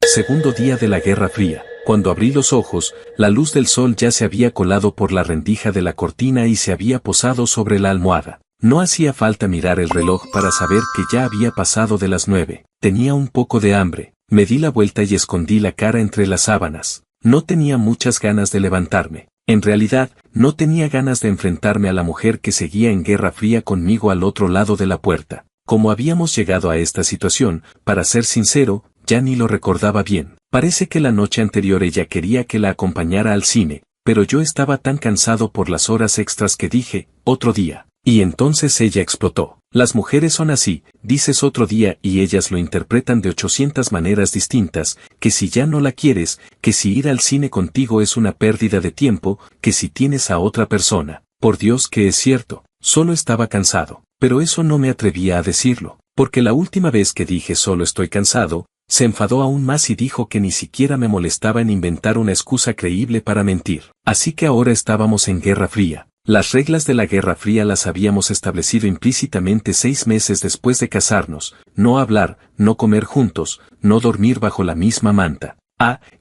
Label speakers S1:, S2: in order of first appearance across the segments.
S1: Segundo día de la Guerra Fría. Cuando abrí los ojos, la luz del sol ya se había colado por la rendija de la cortina y se había posado sobre la almohada. No hacía falta mirar el reloj para saber que ya había pasado de las 9. Tenía un poco de hambre. Me di la vuelta y escondí la cara entre las sábanas. No tenía muchas ganas de levantarme. En realidad, no tenía ganas de enfrentarme a la mujer que seguía en Guerra Fría conmigo al otro lado de la puerta. Como habíamos llegado a esta situación, para ser sincero, ya ni lo recordaba bien. Parece que la noche anterior ella quería que la acompañara al cine, pero yo estaba tan cansado por las horas extras que dije, otro día. Y entonces ella explotó. Las mujeres son así, dices otro día y ellas lo interpretan de 800 maneras distintas, que si ya no la quieres, que si ir al cine contigo es una pérdida de tiempo, que si tienes a otra persona. Por Dios que es cierto, solo estaba cansado, pero eso no me atrevía a decirlo, porque la última vez que dije solo estoy cansado, se enfadó aún más y dijo que ni siquiera me molestaba en inventar una excusa creíble para mentir. Así que ahora estábamos en Guerra Fría. Las reglas de la Guerra Fría las habíamos establecido implícitamente 6 meses después de casarnos: no hablar, no comer juntos, no dormir bajo la misma manta.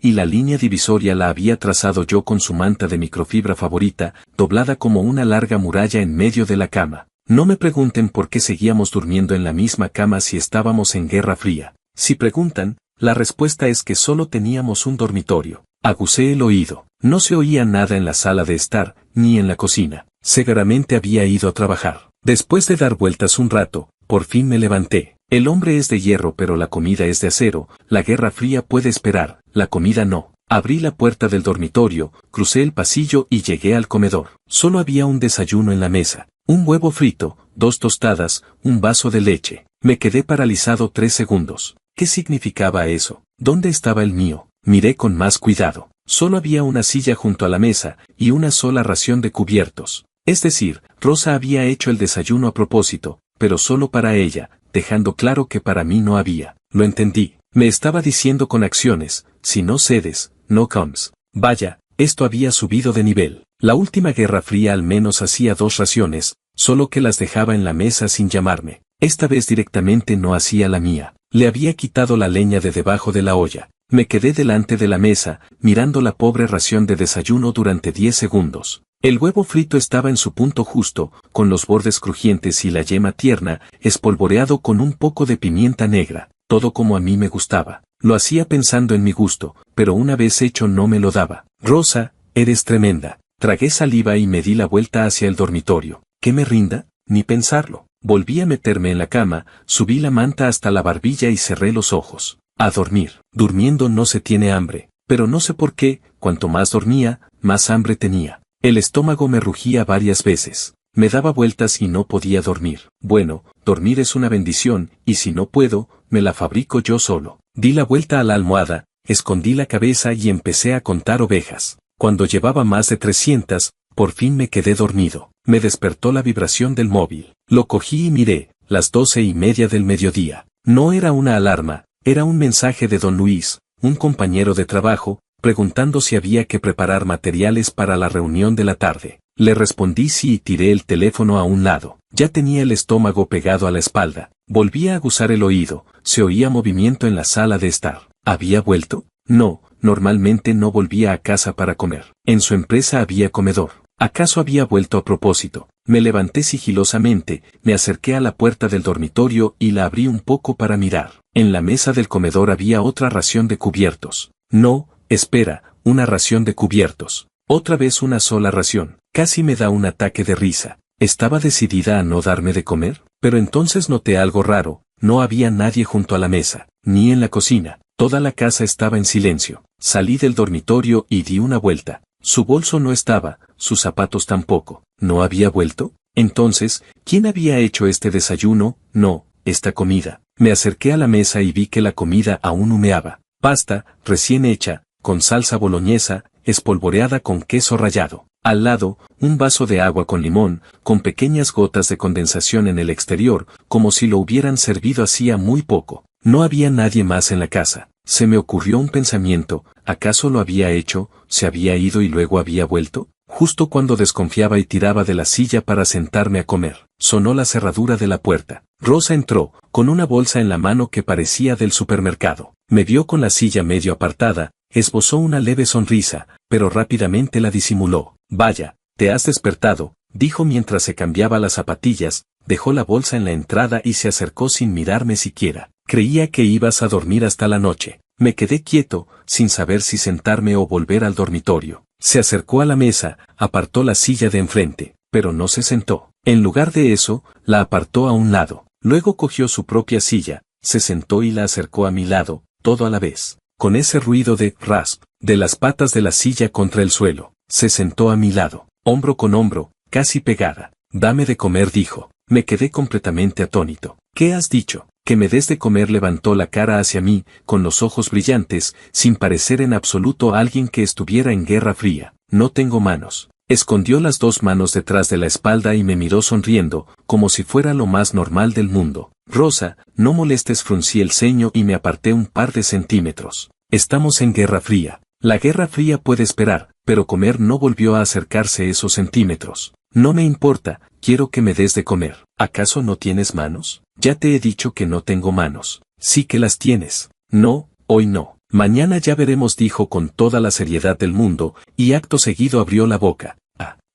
S1: Y la línea divisoria la había trazado yo con su manta de microfibra favorita, doblada como una larga muralla en medio de la cama. No me pregunten por qué seguíamos durmiendo en la misma cama si estábamos en Guerra Fría. Si preguntan, la respuesta es que solo teníamos un dormitorio. Agucé el oído. No se oía nada en la sala de estar, ni en la cocina. Seguramente había ido a trabajar. Después de dar vueltas un rato, por fin me levanté. El hombre es de hierro pero la comida es de acero. La Guerra Fría puede esperar, la comida no. Abrí la puerta del dormitorio, crucé el pasillo y llegué al comedor. Solo había un desayuno en la mesa. Un huevo frito, 2 tostadas, un vaso de leche. Me quedé paralizado 3 segundos. ¿Qué significaba eso? ¿Dónde estaba el mío? Miré con más cuidado. Solo había una silla junto a la mesa, y una sola ración de cubiertos. Es decir, Rosa había hecho el desayuno a propósito, pero solo para ella, dejando claro que para mí no había. Lo entendí. Me estaba diciendo con acciones: si no cedes, no comes. Vaya, esto había subido de nivel. La última Guerra Fría al menos hacía 2 raciones, solo que las dejaba en la mesa sin llamarme. Esta vez directamente no hacía la mía. Le había quitado la leña de debajo de la olla. Me quedé delante de la mesa, mirando la pobre ración de desayuno durante 10 segundos. El huevo frito estaba en su punto justo, con los bordes crujientes y la yema tierna, espolvoreado con un poco de pimienta negra, todo como a mí me gustaba. Lo hacía pensando en mi gusto, pero una vez hecho no me lo daba. Rosa, eres tremenda. Tragué saliva y me di la vuelta hacia el dormitorio. ¿Qué me rinda? Ni pensarlo. Volví a meterme en la cama, subí la manta hasta la barbilla y cerré los ojos. A dormir. Durmiendo no se tiene hambre, pero no sé por qué, cuanto más dormía, más hambre tenía. El estómago me rugía varias veces. Me daba vueltas y no podía dormir. Bueno, dormir es una bendición, y si no puedo, me la fabrico yo solo. Di la vuelta a la almohada, escondí la cabeza y empecé a contar ovejas. Cuando llevaba más de 300, por fin me quedé dormido. Me despertó la vibración del móvil. Lo cogí y miré, las 12:30 del mediodía. No era una alarma, era un mensaje de don Luis, un compañero de trabajo, preguntando si había que preparar materiales para la reunión de la tarde. Le respondí sí y tiré el teléfono a un lado. Ya tenía el estómago pegado a la espalda. Volví a aguzar el oído, se oía movimiento en la sala de estar. ¿Había vuelto? No, normalmente no volvía a casa para comer. En su empresa había comedor. ¿Acaso había vuelto a propósito? Me levanté sigilosamente, me acerqué a la puerta del dormitorio y la abrí un poco para mirar. En la mesa del comedor había otra ración de cubiertos. No, espera, una ración de cubiertos. Otra vez una sola ración. Casi me da un ataque de risa. ¿Estaba decidida a no darme de comer? Pero entonces noté algo raro. No había nadie junto a la mesa, ni en la cocina. Toda la casa estaba en silencio. Salí del dormitorio y di una vuelta. Su bolso no estaba, sus zapatos tampoco. ¿No había vuelto? Entonces, ¿quién había hecho este desayuno? No, esta comida. Me acerqué a la mesa y vi que la comida aún humeaba. Pasta, recién hecha, con salsa boloñesa, espolvoreada con queso rallado. Al lado, un vaso de agua con limón, con pequeñas gotas de condensación en el exterior, como si lo hubieran servido hacía muy poco. No había nadie más en la casa. Se me ocurrió un pensamiento: ¿acaso lo había hecho, se había ido y luego había vuelto? justo cuando desconfiaba y tiraba de la silla para sentarme a comer. Sonó la cerradura de la puerta. Rosa entró, con una bolsa en la mano que parecía del supermercado. Me vio con la silla medio apartada, esbozó una leve sonrisa, pero rápidamente la disimuló. Vaya, te has despertado, dijo mientras se cambiaba las zapatillas, dejó la bolsa en la entrada y se acercó sin mirarme siquiera. Creía que ibas a dormir hasta la noche. Me quedé quieto, sin saber si sentarme o volver al dormitorio. Se acercó a la mesa, apartó la silla de enfrente, pero no se sentó. En lugar de eso, la apartó a un lado. Luego cogió su propia silla, se sentó y la acercó a mi lado, todo a la vez. Con ese ruido de rasp, de las patas de la silla contra el suelo, se sentó a mi lado, hombro con hombro, casi pegada. Dame de comer, dijo. Me quedé completamente atónito. ¿Qué has dicho? Que me des de comer. Levantó la cara hacia mí, con los ojos brillantes, sin parecer en absoluto alguien que estuviera en guerra fría. No tengo manos. Escondió las dos manos detrás de la espalda y me miró sonriendo, como si fuera lo más normal del mundo. Rosa, no molestes, fruncí el ceño y me aparté un par de centímetros. Estamos en guerra fría. La guerra fría puede esperar, pero comer no. Volvió a acercarse esos centímetros. No me importa, quiero que me des de comer. ¿Acaso no tienes manos? Ya te he dicho que no tengo manos. Sí que las tienes. No, hoy no. Mañana ya veremos, dijo con toda la seriedad del mundo, y acto seguido abrió la boca.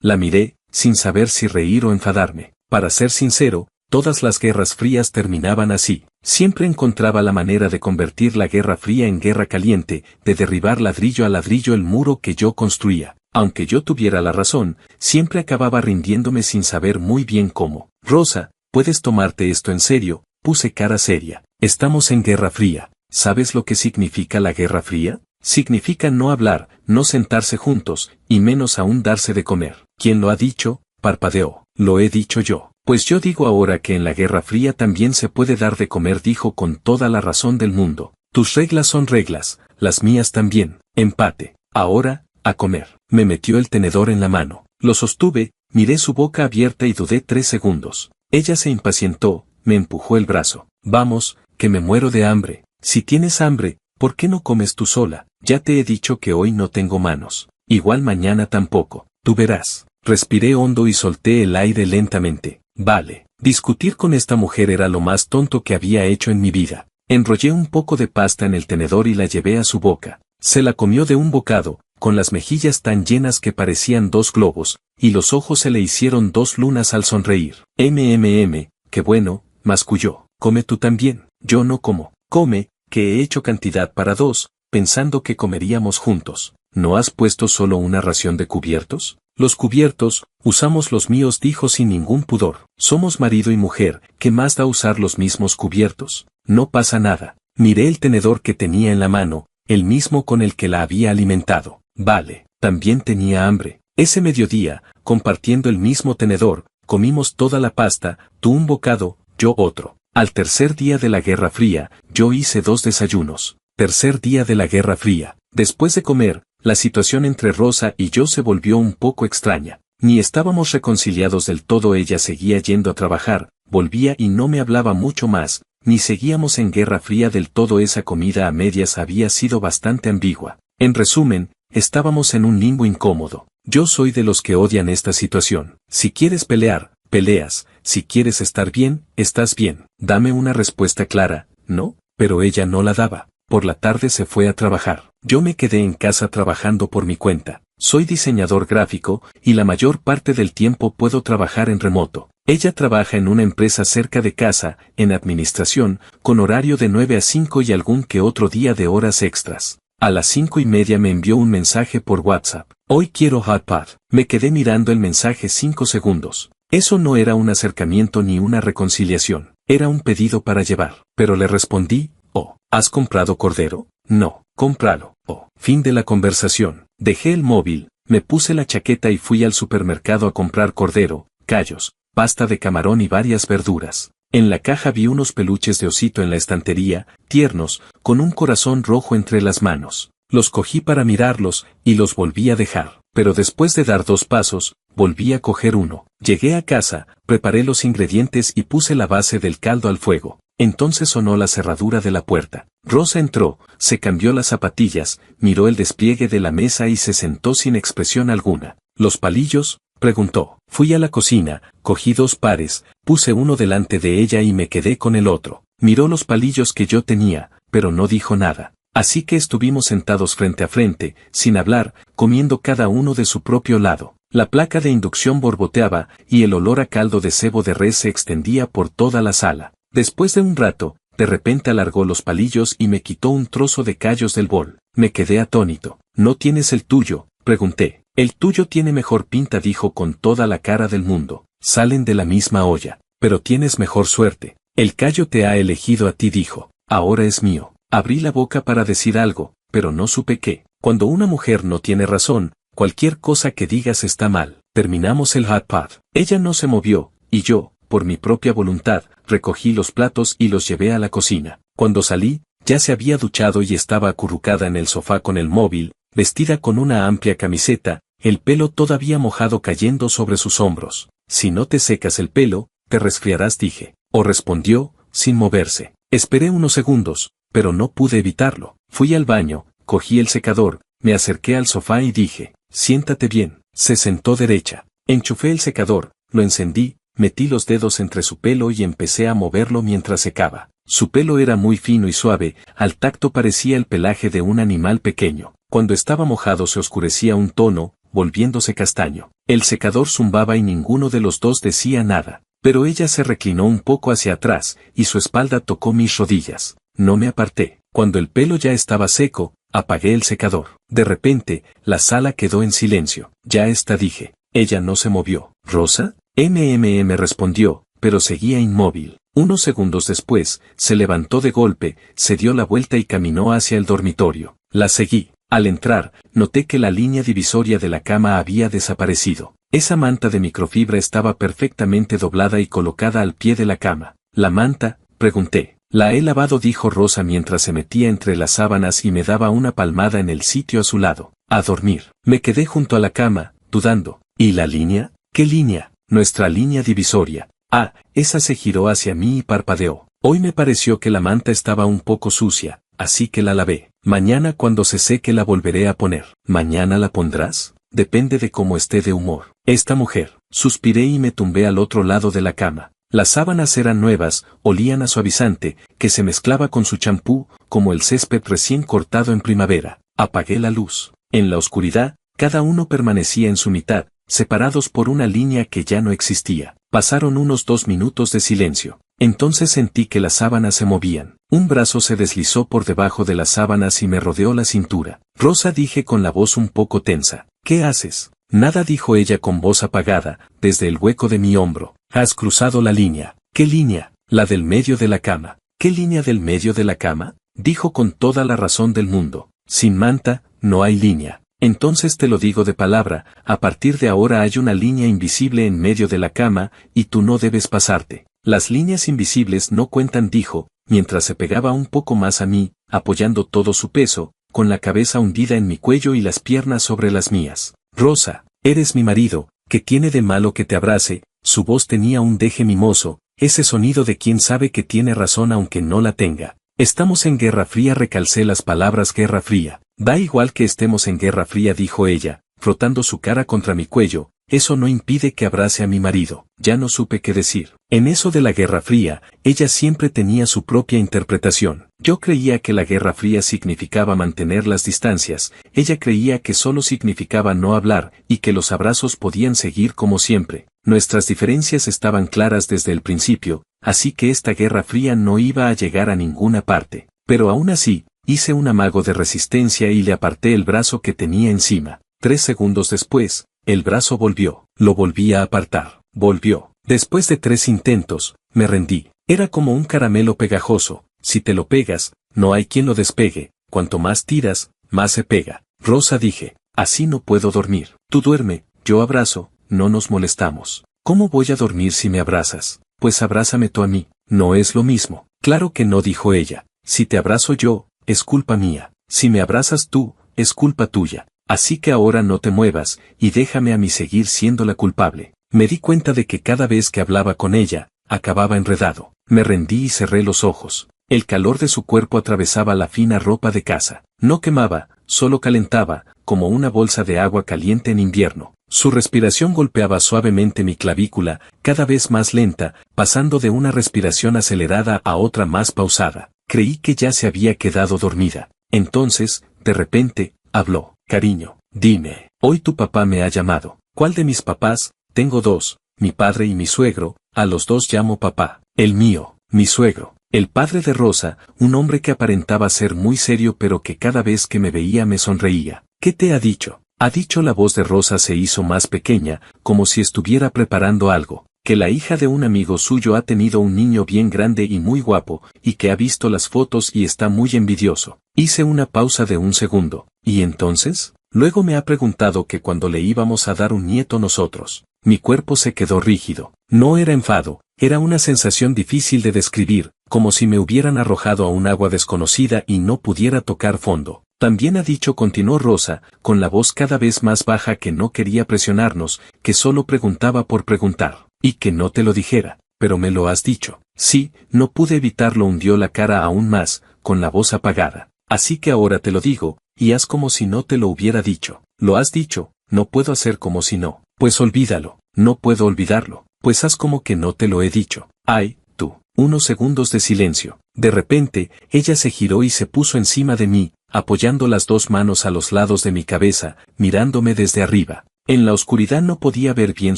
S1: La miré, sin saber si reír o enfadarme. Para ser sincero, todas las guerras frías terminaban así. Siempre encontraba la manera de convertir la guerra fría en guerra caliente, de derribar ladrillo a ladrillo el muro que yo construía. Aunque yo tuviera la razón, siempre acababa rindiéndome sin saber muy bien cómo. Rosa, ¿puedes tomarte esto en serio? Puse cara seria. Estamos en guerra fría. ¿Sabes lo que significa la guerra fría? Significa no hablar, no sentarse juntos, y menos aún darse de comer. ¿Quién lo ha dicho? Parpadeó. Lo he dicho yo. Pues yo digo ahora que en la guerra fría también se puede dar de comer, dijo con toda la razón del mundo. Tus reglas son reglas, las mías también. Empate. Ahora, a comer. Me metió el tenedor en la mano. Lo sostuve, miré su boca abierta y dudé 3 segundos. Ella se impacientó, me empujó el brazo. Vamos, que me muero de hambre. Si tienes hambre, ¿por qué no comes tú sola? Ya te he dicho que hoy no tengo manos. Igual mañana tampoco. Tú verás. Respiré hondo y solté el aire lentamente. Vale. Discutir con esta mujer era lo más tonto que había hecho en mi vida. Enrollé un poco de pasta en el tenedor y la llevé a su boca. Se la comió de un bocado, con las mejillas tan llenas que parecían 2 globos, y los ojos se le hicieron 2 lunas al sonreír. Qué bueno, masculló. Come tú también. Yo no como. Come, que he hecho cantidad para 2, pensando que comeríamos juntos. ¿No has puesto solo una ración de cubiertos? Los cubiertos, usamos los míos, dijo sin ningún pudor. Somos marido y mujer, ¿qué más da usar los mismos cubiertos? No pasa nada. Miré el tenedor que tenía en la mano, el mismo con el que la había alimentado. Vale, también tenía hambre. Ese mediodía, compartiendo el mismo tenedor, comimos toda la pasta, tú un bocado, yo otro. Al tercer día de la Guerra Fría, yo hice 2 desayunos. Tercer día de la Guerra Fría. Después de comer, la situación entre Rosa y yo se volvió un poco extraña. Ni estábamos reconciliados del todo. Ella seguía yendo a trabajar, volvía y no me hablaba mucho más, ni seguíamos en Guerra Fría del todo. Esa comida a medias había sido bastante ambigua. En resumen, estábamos en un limbo incómodo. Yo soy de los que odian esta situación. Si quieres pelear, peleas. Si quieres estar bien, estás bien. Dame una respuesta clara, ¿no? Pero ella no la daba. Por la tarde se fue a trabajar. Yo me quedé en casa trabajando por mi cuenta. Soy diseñador gráfico, y la mayor parte del tiempo puedo trabajar en remoto. Ella trabaja en una empresa cerca de casa, en administración, con horario de 9 a 5 y algún que otro día de horas extras. A las 5:30 me envió un mensaje por WhatsApp. Hoy quiero hot pot. Me quedé mirando el mensaje 5 segundos. Eso no era un acercamiento ni una reconciliación. Era un pedido para llevar. Pero le respondí, oh, ¿has comprado cordero? No, cómpralo. Oh, fin de la conversación. Dejé el móvil, me puse la chaqueta y fui al supermercado a comprar cordero, callos, pasta de camarón y varias verduras. En la caja vi unos peluches de osito en la estantería, tiernos, con un corazón rojo entre las manos. Los cogí para mirarlos, y los volví a dejar. Pero después de dar 2 pasos, volví a coger uno. Llegué a casa, preparé los ingredientes y puse la base del caldo al fuego. Entonces sonó la cerradura de la puerta. Rosa entró, se cambió las zapatillas, miró el despliegue de la mesa y se sentó sin expresión alguna. ¿Los palillos?, preguntó. Fui a la cocina, cogí 2 pares, puse uno delante de ella y me quedé con el otro. Miró los palillos que yo tenía, pero no dijo nada. Así que estuvimos sentados frente a frente, sin hablar, comiendo cada uno de su propio lado. La placa de inducción borboteaba, y el olor a caldo de cebo de res se extendía por toda la sala. Después de un rato, de repente alargó los palillos y me quitó un trozo de callos del bol. Me quedé atónito. ¿No tienes el tuyo?, pregunté. El tuyo tiene mejor pinta, dijo con toda la cara del mundo. Salen de la misma olla. Pero tienes mejor suerte. El callo te ha elegido a ti, dijo. Ahora es mío. Abrí la boca para decir algo, pero no supe qué. Cuando una mujer no tiene razón, cualquier cosa que digas está mal. Terminamos el hot pot. Ella no se movió, y yo, por mi propia voluntad, recogí los platos y los llevé a la cocina. Cuando salí, ya se había duchado y estaba acurrucada en el sofá con el móvil, vestida con una amplia camiseta, el pelo todavía mojado cayendo sobre sus hombros. Si no te secas el pelo, te resfriarás, dije. O respondió, sin moverse. Esperé unos segundos, pero no pude evitarlo. Fui al baño, cogí el secador, me acerqué al sofá y dije, siéntate bien. Se sentó derecha. Enchufé el secador, lo encendí, metí los dedos entre su pelo y empecé a moverlo mientras secaba. Su pelo era muy fino y suave, al tacto parecía el pelaje de un animal pequeño. Cuando estaba mojado se oscurecía un tono, volviéndose castaño. El secador zumbaba y ninguno de los dos decía nada. Pero ella se reclinó un poco hacia atrás, y su espalda tocó mis rodillas. No me aparté. Cuando el pelo ya estaba seco, apagué el secador. De repente, la sala quedó en silencio. Ya está, dije. Ella no se movió. ¿Rosa? Me respondió, pero seguía inmóvil. Unos segundos después, se levantó de golpe, se dio la vuelta y caminó hacia el dormitorio. La seguí. Al entrar, noté que la línea divisoria de la cama había desaparecido. Esa manta de microfibra estaba perfectamente doblada y colocada al pie de la cama. ¿La manta?, pregunté. La he lavado, dijo Rosa mientras se metía entre las sábanas y me daba una palmada en el sitio a su lado. A dormir. Me quedé junto a la cama, dudando. ¿Y la línea? ¿Qué línea? Nuestra línea divisoria. Ah, esa. Se giró hacia mí y parpadeó. Hoy me pareció que la manta estaba un poco sucia, así que la lavé. Mañana cuando se seque la volveré a poner. ¿Mañana la pondrás? Depende de cómo esté de humor. Esta mujer. Suspiré y me tumbé al otro lado de la cama. Las sábanas eran nuevas, olían a suavizante, que se mezclaba con su champú, como el césped recién cortado en primavera. Apagué la luz. En la oscuridad, cada uno permanecía en su mitad, separados por una línea que ya no existía. Pasaron unos 2 minutos de silencio. Entonces sentí que las sábanas se movían. Un brazo se deslizó por debajo de las sábanas y me rodeó la cintura. Rosa, dije con la voz un poco tensa. ¿Qué haces? Nada, dijo ella con voz apagada, desde el hueco de mi hombro. Has cruzado la línea. ¿Qué línea? La del medio de la cama. ¿Qué línea del medio de la cama? Dijo con toda la razón del mundo. Sin manta, no hay línea. Entonces te lo digo de palabra, a partir de ahora hay una línea invisible en medio de la cama, y tú no debes pasarte. Las líneas invisibles no cuentan, dijo, mientras se pegaba un poco más a mí, apoyando todo su peso, con la cabeza hundida en mi cuello y las piernas sobre las mías. Rosa, eres mi marido, ¿qué tiene de malo que te abrace? Su voz tenía un deje mimoso, ese sonido de quien sabe que tiene razón aunque no la tenga. Estamos en Guerra Fría, recalcé las palabras Guerra Fría. Da igual que estemos en Guerra Fría, dijo ella, frotando su cara contra mi cuello, eso no impide que abrace a mi marido. Ya no supe qué decir. En eso de la Guerra Fría, ella siempre tenía su propia interpretación. Yo creía que la Guerra Fría significaba mantener las distancias, ella creía que solo significaba no hablar y que los abrazos podían seguir como siempre. Nuestras diferencias estaban claras desde el principio, así que esta Guerra Fría no iba a llegar a ninguna parte. Pero aún así, hice un amago de resistencia y le aparté el brazo que tenía encima. 3 segundos después, el brazo volvió. Lo volví a apartar. Volvió. Después de 3 intentos, me rendí. Era como un caramelo pegajoso. Si te lo pegas, no hay quien lo despegue. Cuanto más tiras, más se pega. Rosa, dije, así no puedo dormir. Tú duerme, yo abrazo, no nos molestamos. ¿Cómo voy a dormir si me abrazas? Pues abrázame tú a mí. No es lo mismo. Claro que no, dijo ella. Si te abrazo yo, es culpa mía. Si me abrazas tú, es culpa tuya. Así que ahora no te muevas, y déjame a mí seguir siendo la culpable. Me di cuenta de que cada vez que hablaba con ella, acababa enredado. Me rendí y cerré los ojos. El calor de su cuerpo atravesaba la fina ropa de casa. No quemaba, solo calentaba, como una bolsa de agua caliente en invierno. Su respiración golpeaba suavemente mi clavícula, cada vez más lenta, pasando de una respiración acelerada a otra más pausada. Creí que ya se había quedado dormida. Entonces, de repente, habló. Cariño, dime, hoy tu papá me ha llamado. ¿Cuál de mis papás? Tengo dos, mi padre y mi suegro, a los dos llamo papá. El mío, mi suegro. El padre de Rosa, un hombre que aparentaba ser muy serio pero que cada vez que me veía me sonreía. ¿Qué te ha dicho? Ha dicho. La voz de Rosa se hizo más pequeña, como si estuviera preparando algo. Que la hija de un amigo suyo ha tenido un niño bien grande y muy guapo, y que ha visto las fotos y está muy envidioso. Hice una pausa de un segundo. ¿Y entonces? Luego me ha preguntado que cuando le íbamos a dar un nieto nosotros. Mi cuerpo se quedó rígido. No era enfado, era una sensación difícil de describir, como si me hubieran arrojado a un agua desconocida y no pudiera tocar fondo. También ha dicho, continuó Rosa, con la voz cada vez más baja, que no quería presionarnos, que solo preguntaba por preguntar, y que no te lo dijera, pero me lo has dicho. Sí, no pude evitarlo. Hundió la cara aún más, con la voz apagada. Así que ahora te lo digo, y haz como si no te lo hubiera dicho. Lo has dicho, no puedo hacer como si no. Pues olvídalo, no puedo olvidarlo. Pues haz como que no te lo he dicho. Ay, tú. Unos segundos de silencio. De repente, ella se giró y se puso encima de mí, apoyando las dos manos a los lados de mi cabeza, mirándome desde arriba. En la oscuridad no podía ver bien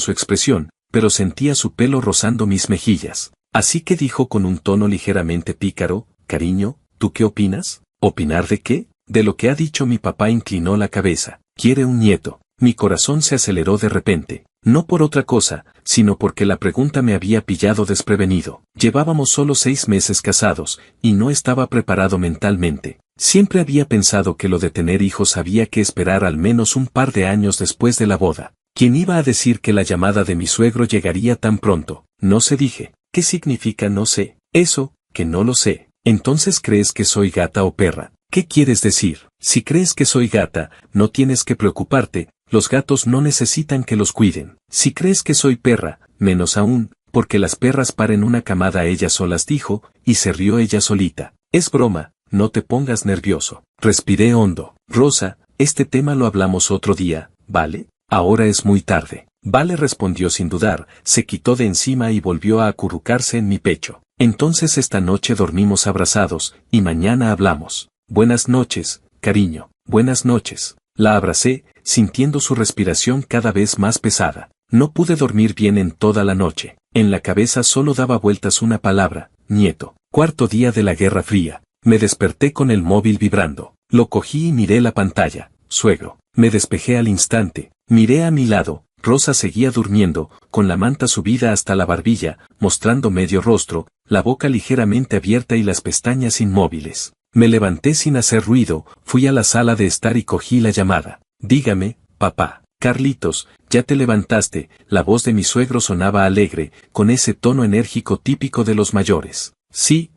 S1: su expresión, pero sentía su pelo rozando mis mejillas. Así que dijo con un tono ligeramente pícaro, cariño, ¿tú qué opinas? ¿Opinar de qué? De lo que ha dicho mi papá. Inclinó la cabeza. Quiere un nieto. Mi corazón se aceleró de repente. No por otra cosa, sino porque la pregunta me había pillado desprevenido. Llevábamos solo 6 meses casados, y no estaba preparado mentalmente. Siempre había pensado que lo de tener hijos había que esperar al menos un par de años después de la boda. ¿Quién iba a decir que la llamada de mi suegro llegaría tan pronto? No sé, dije. ¿Qué significa no sé? Eso, que no lo sé. Entonces, ¿crees que soy gata o perra? ¿Qué quieres decir? Si crees que soy gata, no tienes que preocuparte, los gatos no necesitan que los cuiden. Si crees que soy perra, menos aún, porque las perras paren una camada ellas solas, dijo, y se rió ella solita. Es broma, no te pongas nervioso. Respiré hondo. Rosa, este tema lo hablamos otro día, ¿vale? Ahora es muy tarde. Vale, respondió sin dudar, se quitó de encima y volvió a acurrucarse en mi pecho. Entonces esta noche dormimos abrazados, y mañana hablamos. Buenas noches, cariño. Buenas noches. La abracé, sintiendo su respiración cada vez más pesada. No pude dormir bien en toda la noche. En la cabeza solo daba vueltas una palabra, nieto. Cuarto día de la Guerra Fría. Me desperté con el móvil vibrando. Lo cogí y miré la pantalla. Suegro. Me despejé al instante. Miré a mi lado. Rosa seguía durmiendo, con la manta subida hasta la barbilla, mostrando medio rostro, la boca ligeramente abierta y las pestañas inmóviles. Me levanté sin hacer ruido, fui a la sala de estar y cogí la llamada. Dígame, papá. Carlitos, ¿ya te levantaste? La voz de mi suegro sonaba alegre, con ese tono enérgico típico de los mayores. Sí,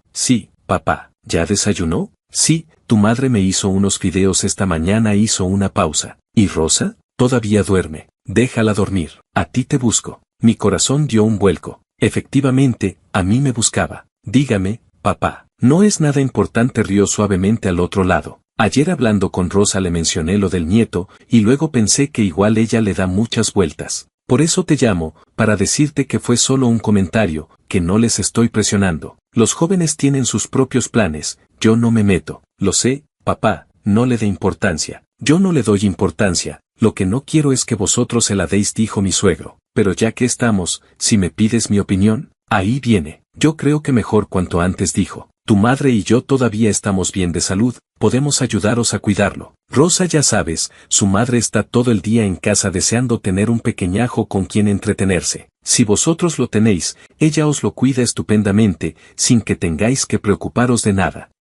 S1: papá. ¿Ya desayunó? Sí, tu madre me hizo unos fideos esta mañana. Hizo una pausa. ¿Y Rosa? Todavía duerme. Déjala dormir. A ti te busco. Mi corazón dio un vuelco. Efectivamente, a mí me buscaba. Dígame, papá. No es nada importante, rió suavemente al otro lado. Ayer hablando con Rosa le mencioné lo del nieto, y luego pensé que igual ella le da muchas vueltas. Por eso te llamo, para decirte que fue solo un comentario, que no les estoy presionando. Los jóvenes tienen sus propios planes, yo no me meto. Lo sé, papá, no le dé importancia. Yo no le doy importancia, lo que no quiero es que vosotros se la deis, dijo mi suegro. Pero ya que estamos, si me pides mi opinión, ahí viene. Yo creo que mejor cuanto antes, dijo. Tu madre y yo todavía estamos bien de salud, podemos ayudaros a cuidarlo. Rosa, ya sabes, su madre está todo el día en casa deseando tener un pequeñajo con quien entretenerse. Si vosotros lo tenéis, ella os lo cuida estupendamente, sin que tengáis que preocuparos de nada.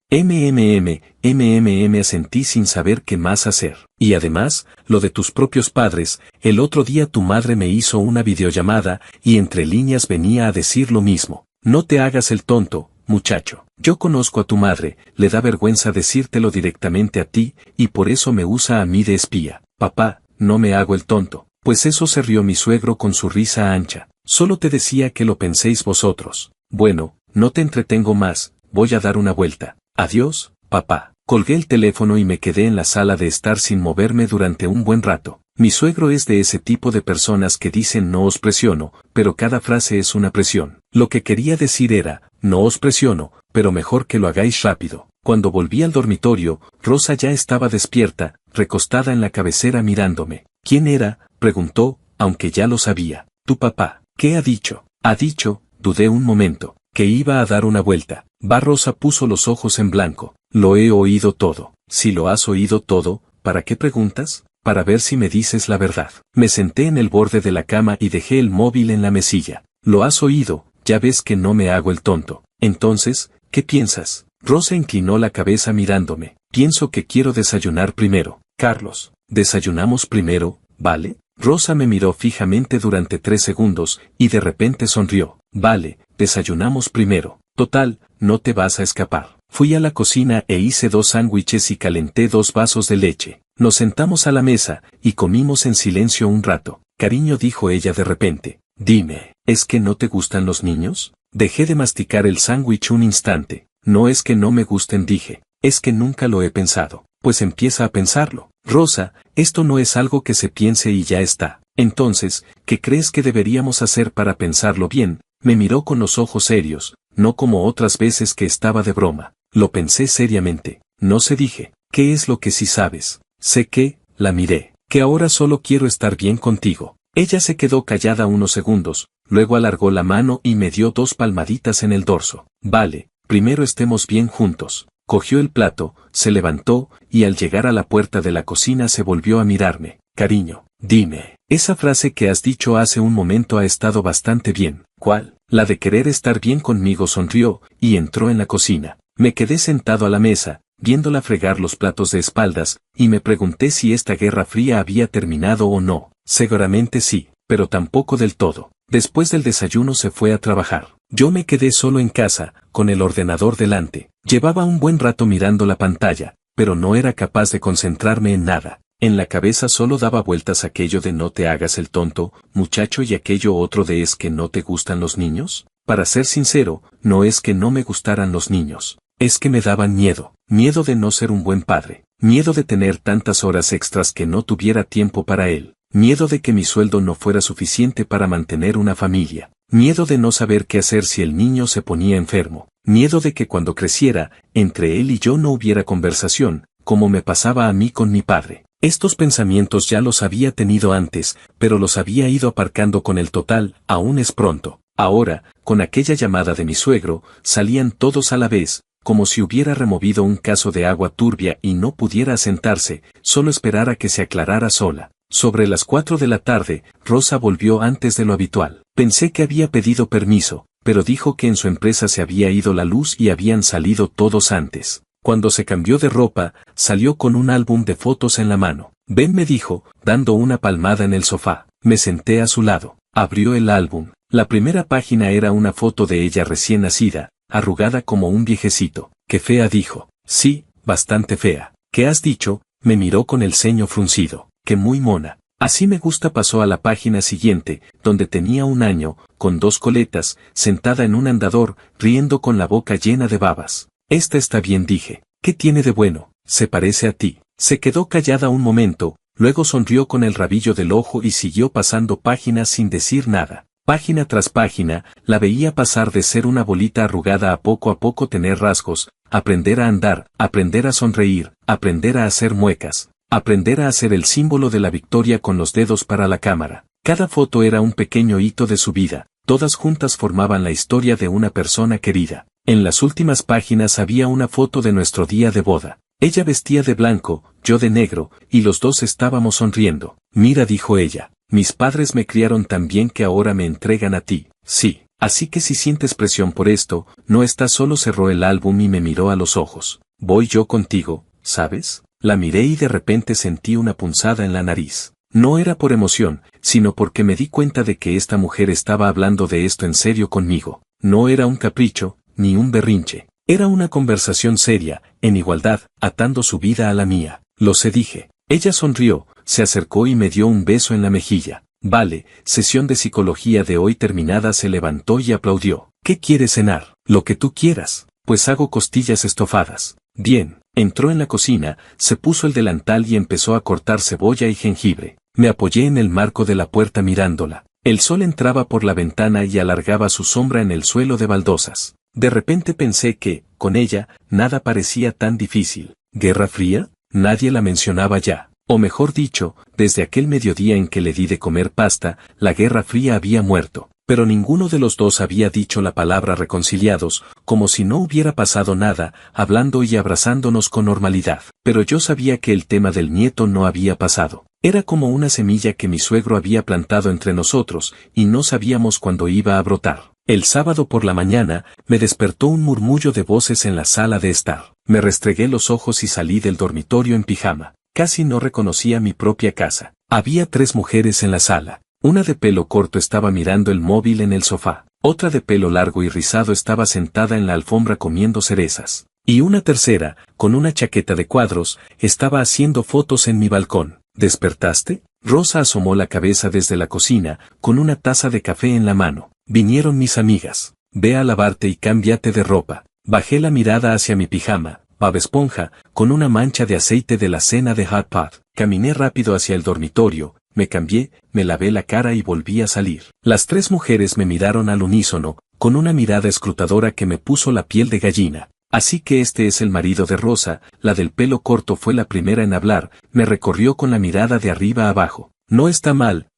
S1: Asentí sin saber qué más hacer. Y además, lo de tus propios padres, el otro día tu madre me hizo una videollamada, y entre líneas venía a decir lo mismo. No te hagas el tonto, muchacho. Yo conozco a tu madre, le da vergüenza decírtelo directamente a ti, y por eso me usa a mí de espía. Papá, no me hago el tonto. Pues eso, se rió mi suegro con su risa ancha. Solo te decía que lo penséis vosotros. Bueno, no te entretengo más, voy a dar una vuelta. Adiós, papá. Colgué el teléfono y me quedé en la sala de estar sin moverme durante un buen rato. Mi suegro es de ese tipo de personas que dicen no os presiono, pero cada frase es una presión. Lo que quería decir era, no os presiono, pero mejor que lo hagáis rápido. Cuando volví al dormitorio, Rosa ya estaba despierta, recostada en la cabecera mirándome. ¿Quién era?, preguntó, aunque ya lo sabía. Tu papá. ¿Qué ha dicho? Ha dicho, dudé un momento, que iba a dar una vuelta. Rosa puso los ojos en blanco. Lo he oído todo. Si lo has oído todo, ¿para qué preguntas? Para ver si me dices la verdad. Me senté en el borde de la cama y dejé el móvil en la mesilla. Lo has oído, ya ves que no me hago el tonto. Entonces, ¿qué piensas? Rosa inclinó la cabeza mirándome. Pienso que quiero desayunar primero. Carlos, desayunamos primero, ¿vale? Rosa me miró fijamente durante 3 segundos, y de repente sonrió. Vale, desayunamos primero. Total, no te vas a escapar. Fui a la cocina e hice 2 sándwiches y calenté 2 vasos de leche. Nos sentamos a la mesa, y comimos en silencio un rato. Cariño, dijo ella de repente. Dime, ¿es que no te gustan los niños? Dejé de masticar el sándwich un instante. No es que no me gusten, dije. Es que nunca lo he pensado. Pues empieza a pensarlo. Rosa, esto no es algo que se piense y ya está. Entonces, ¿qué crees que deberíamos hacer para pensarlo bien? Me miró con los ojos serios, no como otras veces que estaba de broma. Lo pensé seriamente. No sé, dije. ¿Qué es lo que sí sabes? Sé que, la miré, que ahora solo quiero estar bien contigo. Ella se quedó callada unos segundos, luego alargó la mano y me dio 2 palmaditas en el dorso. Vale, primero estemos bien juntos. Cogió el plato, se levantó, y al llegar a la puerta de la cocina se volvió a mirarme. Cariño, dime, esa frase que has dicho hace un momento ha estado bastante bien. ¿Cuál? La de querer estar bien conmigo. Sonrió, y entró en la cocina. Me quedé sentado a la mesa, viéndola fregar los platos de espaldas, y me pregunté si esta guerra fría había terminado o no. Seguramente sí, pero tampoco del todo. Después del desayuno se fue a trabajar. Yo me quedé solo en casa, con el ordenador delante. Llevaba un buen rato mirando la pantalla, pero no era capaz de concentrarme en nada. En la cabeza solo daba vueltas aquello de no te hagas el tonto, muchacho, y aquello otro de ¿es que no te gustan los niños? Para ser sincero, no es que no me gustaran los niños. Es que me daban miedo. Miedo de no ser un buen padre. Miedo de tener tantas horas extras que no tuviera tiempo para él. Miedo de que mi sueldo no fuera suficiente para mantener una familia. Miedo de no saber qué hacer si el niño se ponía enfermo. Miedo de que cuando creciera, entre él y yo no hubiera conversación, como me pasaba a mí con mi padre. Estos pensamientos ya los había tenido antes, pero los había ido aparcando con el total, aún es pronto. Ahora, con aquella llamada de mi suegro, salían todos a la vez, como si hubiera removido un caso de agua turbia y no pudiera asentarse, solo esperar a que se aclarara sola. Sobre las 4 de la tarde, Rosa volvió antes de lo habitual. Pensé que había pedido permiso, pero dijo que en su empresa se había ido la luz y habían salido todos antes. Cuando se cambió de ropa, salió con un álbum de fotos en la mano. Ven, me dijo, dando una palmada en el sofá. Me senté a su lado. Abrió el álbum. La primera página era una foto de ella recién nacida, arrugada como un viejecito. Qué fea, dijo. Sí, bastante fea. ¿Qué has dicho? Me miró con el ceño fruncido. Que muy mona. Así me gusta. Pasó a la página siguiente, donde tenía un año, con 2 coletas, sentada en un andador, riendo con la boca llena de babas. Esta está bien, dije. ¿Qué tiene de bueno? Se parece a ti. Se quedó callada un momento, luego sonrió con el rabillo del ojo y siguió pasando páginas sin decir nada. Página tras página, la veía pasar de ser una bolita arrugada a poco tener rasgos, aprender a andar, aprender a sonreír, aprender a hacer muecas, aprender a hacer el símbolo de la victoria con los dedos para la cámara. Cada foto era un pequeño hito de su vida, todas juntas formaban la historia de una persona querida. En las últimas páginas había una foto de nuestro día de boda. Ella vestía de blanco, yo de negro, y los dos estábamos sonriendo. Mira, dijo ella, mis padres me criaron tan bien que ahora me entregan a ti. Sí, así que si sientes presión por esto, no estás solo. Cerró el álbum y me miró a los ojos. Voy yo contigo, ¿sabes? La miré y de repente sentí una punzada en la nariz. No era por emoción, sino porque me di cuenta de que esta mujer estaba hablando de esto en serio conmigo. No era un capricho, ni un berrinche. Era una conversación seria, en igualdad, atando su vida a la mía. Lo sé, dije. Ella sonrió, se acercó y me dio un beso en la mejilla. Vale, sesión de psicología de hoy terminada. Se levantó y aplaudió. ¿Qué quieres cenar? Lo que tú quieras. Pues hago costillas estofadas. Bien, Entró en la cocina, se puso el delantal y empezó a cortar cebolla y jengibre. Me apoyé en el marco de la puerta mirándola. El sol entraba por la ventana y alargaba su sombra en el suelo de baldosas. De repente pensé que, con ella, nada parecía tan difícil. ¿Guerra fría? Nadie la mencionaba ya. O mejor dicho, desde aquel mediodía en que le di de comer pasta, la Guerra Fría había muerto. Pero ninguno de los dos había dicho la palabra reconciliados, como si no hubiera pasado nada, hablando y abrazándonos con normalidad. Pero yo sabía que el tema del nieto no había pasado. Era como una semilla que mi suegro había plantado entre nosotros, y no sabíamos cuándo iba a brotar. El sábado por la mañana, me despertó un murmullo de voces en la sala de estar. Me restregué los ojos y salí del dormitorio en pijama. Casi no reconocía mi propia casa. Había 3 mujeres en la sala. Una de pelo corto estaba mirando el móvil en el sofá. Otra de pelo largo y rizado estaba sentada en la alfombra comiendo cerezas. Y una tercera, con una chaqueta de cuadros, estaba haciendo fotos en mi balcón. ¿Despertaste? Rosa asomó la cabeza desde la cocina, con una taza de café en la mano. Vinieron mis amigas. Ve a lavarte y cámbiate de ropa. Bajé la mirada hacia mi pijama, Bob Esponja, con una mancha de aceite de la cena de Hot Pot. Caminé rápido hacia el dormitorio, me cambié, me lavé la cara y volví a salir. Las 3 mujeres me miraron al unísono, con una mirada escrutadora que me puso la piel de gallina. Así que este es el marido de Rosa, la del pelo corto fue la primera en hablar, me recorrió con la mirada de arriba a abajo. No está mal,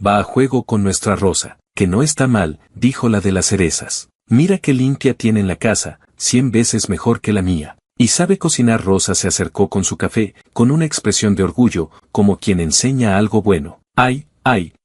S1: va a juego con nuestra Rosa. Que no está mal, dijo la de las cerezas. Mira qué limpia tiene en la casa, 100 veces mejor que la mía. Y sabe cocinar. Rosa se acercó con su café, con una expresión de orgullo, como quien enseña algo bueno. Ay,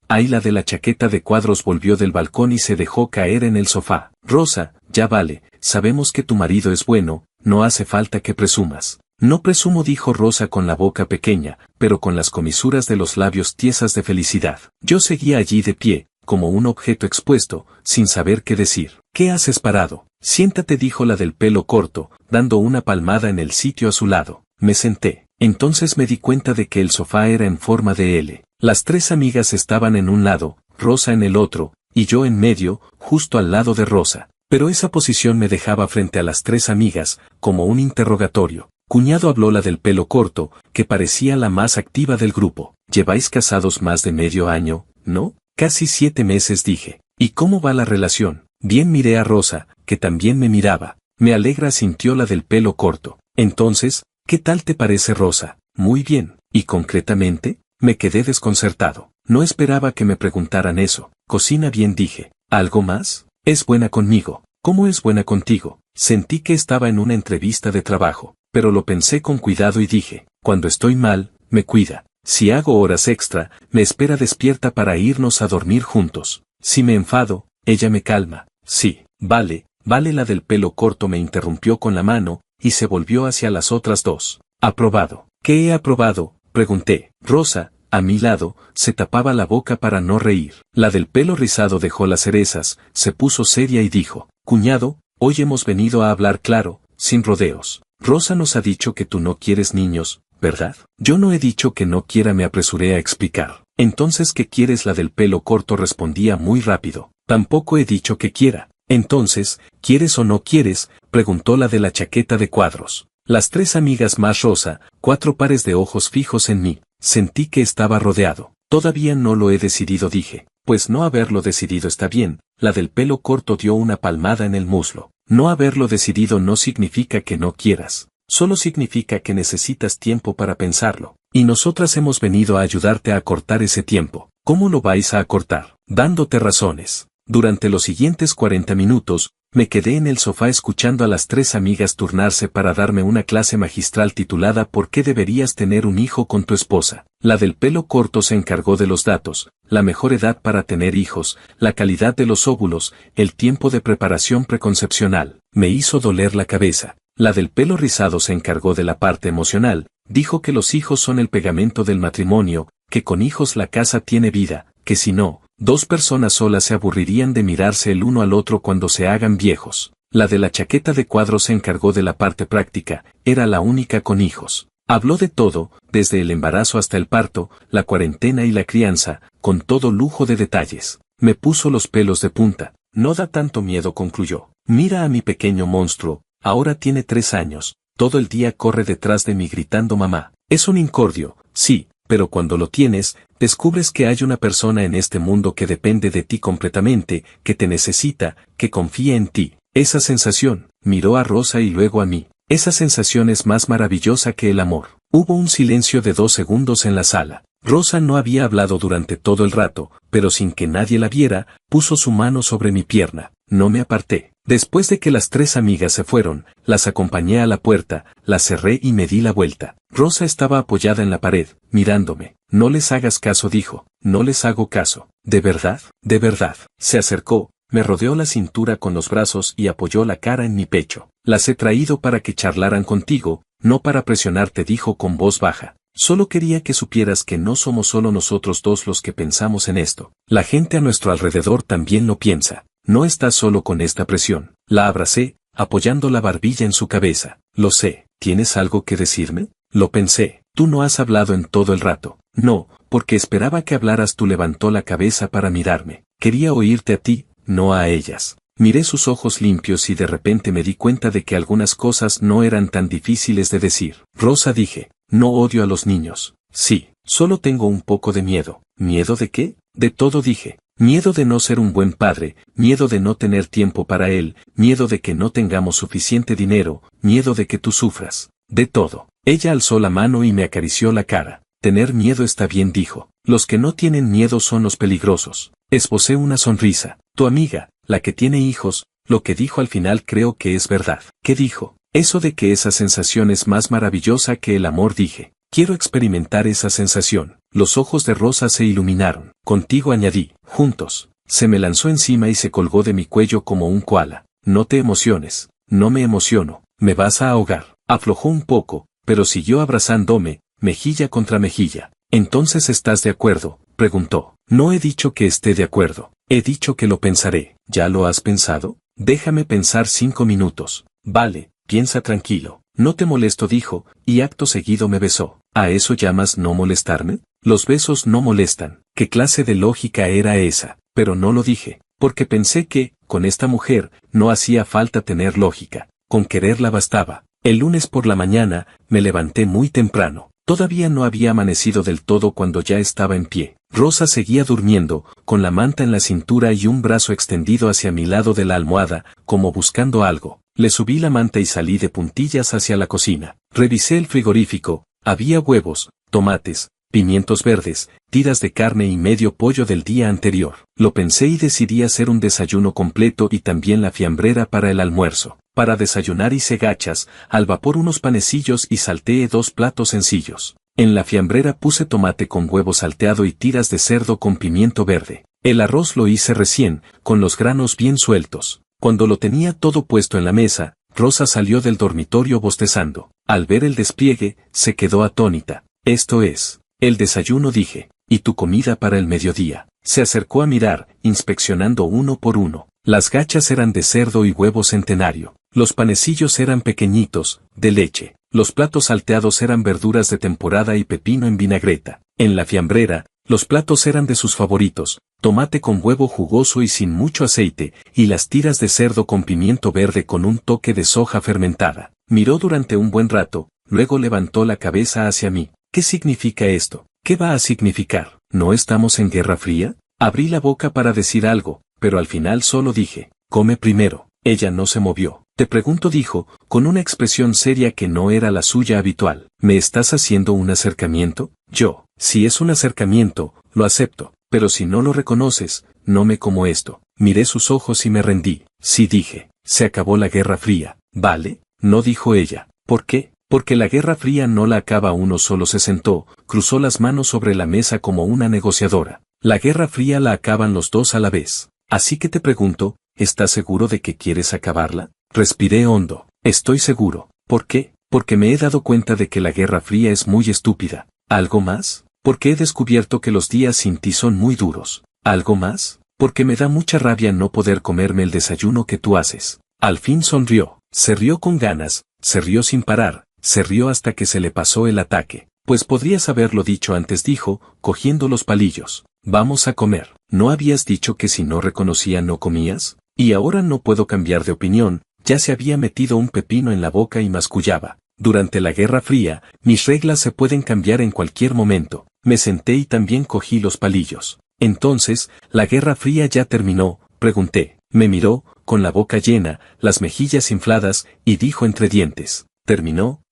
S1: la de la chaqueta de cuadros volvió del balcón y se dejó caer en el sofá. Rosa, ya vale, sabemos que tu marido es bueno, no hace falta que presumas. No presumo, dijo Rosa con la boca pequeña, pero con las comisuras de los labios tiesas de felicidad. Yo seguía allí de pie, como un objeto expuesto, sin saber qué decir. ¿Qué haces parado? Siéntate, dijo la del pelo corto, dando una palmada en el sitio a su lado. Me senté. Entonces me di cuenta de que el sofá era en forma de L. Las 3 amigas estaban en un lado, Rosa en el otro, y yo en medio, justo al lado de Rosa. Pero esa posición me dejaba frente a las 3 amigas, como un interrogatorio. Cuñado, habló la del pelo corto, que parecía la más activa del grupo. Lleváis casados más de medio año, ¿no? Casi 7 meses, dije. ¿Y cómo va la relación? Bien, miré a Rosa, que también me miraba. Me alegra, sintió la del pelo corto. Entonces, ¿qué tal te parece Rosa? Muy bien. ¿Y concretamente? Me quedé desconcertado. No esperaba que me preguntaran eso. Cocina bien, dije. ¿Algo más? Es buena conmigo. ¿Cómo es buena contigo? Sentí que estaba en una entrevista de trabajo, pero lo pensé con cuidado y dije, cuando estoy mal, me cuida. Si hago horas extra, me espera despierta para irnos a dormir juntos. Si me enfado, ella me calma. Sí, vale, la del pelo corto me interrumpió con la mano, y se volvió hacia las otras 2. Aprobado. ¿Qué he aprobado? Pregunté. Rosa, a mi lado, se tapaba la boca para no reír. La del pelo rizado dejó las cerezas, se puso seria y dijo, cuñado, hoy hemos venido a hablar claro, sin rodeos. Rosa nos ha dicho que tú no quieres niños, ¿verdad? Yo no he dicho que no quiera, me apresuré a explicar. Entonces, ¿qué quieres? La del pelo corto respondía muy rápido. Tampoco he dicho que quiera. Entonces, ¿quieres o no quieres? Preguntó la de la chaqueta de cuadros. Las 3 amigas más Rosa, 4 pares de ojos fijos en mí. Sentí que estaba rodeado. Todavía no lo he decidido, dije. Pues no haberlo decidido está bien. La del pelo corto dio una palmada en el muslo. No haberlo decidido no significa que no quieras. Solo significa que necesitas tiempo para pensarlo. Y nosotras hemos venido a ayudarte a acortar ese tiempo. ¿Cómo lo vais a acortar? Dándote razones. Durante los siguientes 40 minutos, me quedé en el sofá escuchando a las 3 amigas turnarse para darme una clase magistral titulada ¿Por qué deberías tener un hijo con tu esposa? La del pelo corto se encargó de los datos, la mejor edad para tener hijos, la calidad de los óvulos, el tiempo de preparación preconcepcional. Me hizo doler la cabeza. La del pelo rizado se encargó de la parte emocional, dijo que los hijos son el pegamento del matrimonio, que con hijos la casa tiene vida, que si no, 2 personas solas se aburrirían de mirarse el uno al otro cuando se hagan viejos. La de la chaqueta de cuadros se encargó de la parte práctica, era la única con hijos. Habló de todo, desde el embarazo hasta el parto, la cuarentena y la crianza, con todo lujo de detalles. Me puso los pelos de punta. No da tanto miedo, concluyó. Mira a mi pequeño monstruo, ahora tiene 3 años. todo el día corre detrás de mí gritando mamá. Es un incordio, sí, pero cuando lo tienes, descubres que hay una persona en este mundo que depende de ti completamente, que te necesita, que confía en ti. Esa sensación, miró a Rosa y luego a mí. Esa sensación es más maravillosa que el amor. Hubo un silencio de 2 segundos en la sala. Rosa no había hablado durante todo el rato, pero sin que nadie la viera, puso su mano sobre mi pierna. No me aparté. Después de que las 3 amigas se fueron, las acompañé a la puerta, la cerré y me di la vuelta. Rosa estaba apoyada en la pared, mirándome. No les hagas caso, dijo. No les hago caso. ¿De verdad? ¿De verdad? Se acercó, me rodeó la cintura con los brazos y apoyó la cara en mi pecho. Las he traído para que charlaran contigo, no para presionarte, dijo con voz baja. Solo quería que supieras que no somos solo nosotros dos los que pensamos en esto. La gente a nuestro alrededor también lo piensa. No estás solo con esta presión. La abracé, apoyando la barbilla en su cabeza. Lo sé. ¿Tienes algo que decirme? Lo pensé. Tú no has hablado en todo el rato. No, porque esperaba que hablaras. Tú levantó la cabeza para mirarme. Quería oírte a ti, no a ellas. Miré sus ojos limpios y de repente me di cuenta de que algunas cosas no eran tan difíciles de decir. Rosa, dije, no odio a los niños. Sí, solo tengo un poco de miedo. ¿Miedo de qué? De todo, dije. Miedo de no ser un buen padre, miedo de no tener tiempo para él, miedo de que no tengamos suficiente dinero, miedo de que tú sufras. De todo. Ella alzó la mano y me acarició la cara. Tener miedo está bien, dijo. Los que no tienen miedo son los peligrosos. Esbocé una sonrisa. Tu amiga, la que tiene hijos, lo que dijo al final creo que es verdad. ¿Qué dijo? Eso de que esa sensación es más maravillosa que el amor, dije. Quiero experimentar esa sensación. Los ojos de Rosa se iluminaron. Contigo, añadí. Juntos. Se me lanzó encima y se colgó de mi cuello como un koala. No te emociones. No me emociono. Me vas a ahogar. Aflojó un poco, pero siguió abrazándome, mejilla contra mejilla. ¿Entonces estás de acuerdo?, preguntó. No he dicho que esté de acuerdo. He dicho que lo pensaré. ¿Ya lo has pensado? Déjame pensar 5 minutos. Vale, piensa tranquilo. No te molesto, dijo, y acto seguido me besó. ¿A eso llamas no molestarme? Los besos no molestan. ¿Qué clase de lógica era esa? Pero no lo dije, porque pensé que, con esta mujer, no hacía falta tener lógica. Con quererla bastaba. El lunes por la mañana, me levanté muy temprano. Todavía no había amanecido del todo cuando ya estaba en pie. Rosa seguía durmiendo, con la manta en la cintura y un brazo extendido hacia mi lado de la almohada, como buscando algo. Le subí la manta y salí de puntillas hacia la cocina. Revisé el frigorífico, había huevos, tomates, pimientos verdes, tiras de carne y medio pollo del día anterior. Lo pensé y decidí hacer un desayuno completo y también la fiambrera para el almuerzo. Para desayunar hice gachas, al vapor unos panecillos y salteé 2 platos sencillos. En la fiambrera puse tomate con huevo salteado y tiras de cerdo con pimiento verde. El arroz lo hice recién, con los granos bien sueltos. Cuando lo tenía todo puesto en la mesa, Rosa salió del dormitorio bostezando. Al ver el despliegue, se quedó atónita. Esto es el desayuno, dije. ¿Y tu comida para el mediodía? Se acercó a mirar, inspeccionando uno por uno. Las gachas eran de cerdo y huevo centenario. Los panecillos eran pequeñitos, de leche. Los platos salteados eran verduras de temporada y pepino en vinagreta. En la fiambrera, los platos eran de sus favoritos, tomate con huevo jugoso y sin mucho aceite, y las tiras de cerdo con pimiento verde con un toque de soja fermentada. Miró durante un buen rato, luego levantó la cabeza hacia mí. ¿Qué significa esto? ¿Qué va a significar? ¿No estamos en Guerra Fría? Abrí la boca para decir algo, pero al final solo dije, come primero. Ella no se movió. Te pregunto, dijo, con una expresión seria que no era la suya habitual. ¿Me estás haciendo un acercamiento? Yo, si es un acercamiento, lo acepto, pero si no lo reconoces, no me como esto. Miré sus ojos y me rendí. Sí, dije, se acabó la Guerra Fría. ¿Vale? No, dijo ella. ¿Por qué? Porque la Guerra Fría no la acaba uno solo. Se sentó, cruzó las manos sobre la mesa como una negociadora. La Guerra Fría la acaban los dos a la vez. Así que te pregunto, ¿estás seguro de que quieres acabarla? Respiré hondo. Estoy seguro. ¿Por qué? Porque me he dado cuenta de que la Guerra Fría es muy estúpida. ¿Algo más? Porque he descubierto que los días sin ti son muy duros. ¿Algo más? Porque me da mucha rabia no poder comerme el desayuno que tú haces. Al fin sonrió. Se rió con ganas, se rió sin parar, se rió hasta que se le pasó el ataque. Pues podrías haberlo dicho antes, dijo, cogiendo los palillos. Vamos a comer. ¿No habías dicho que si no reconocía no comías? Y ahora no puedo cambiar de opinión. Ya se había metido un pepino en la boca y mascullaba. Durante la Guerra Fría, mis reglas se pueden cambiar en cualquier momento. Me senté y también cogí los palillos. Entonces, ¿la Guerra Fría ya terminó?, pregunté. Me miró, con la boca llena, las mejillas infladas, y dijo entre dientes: terminó,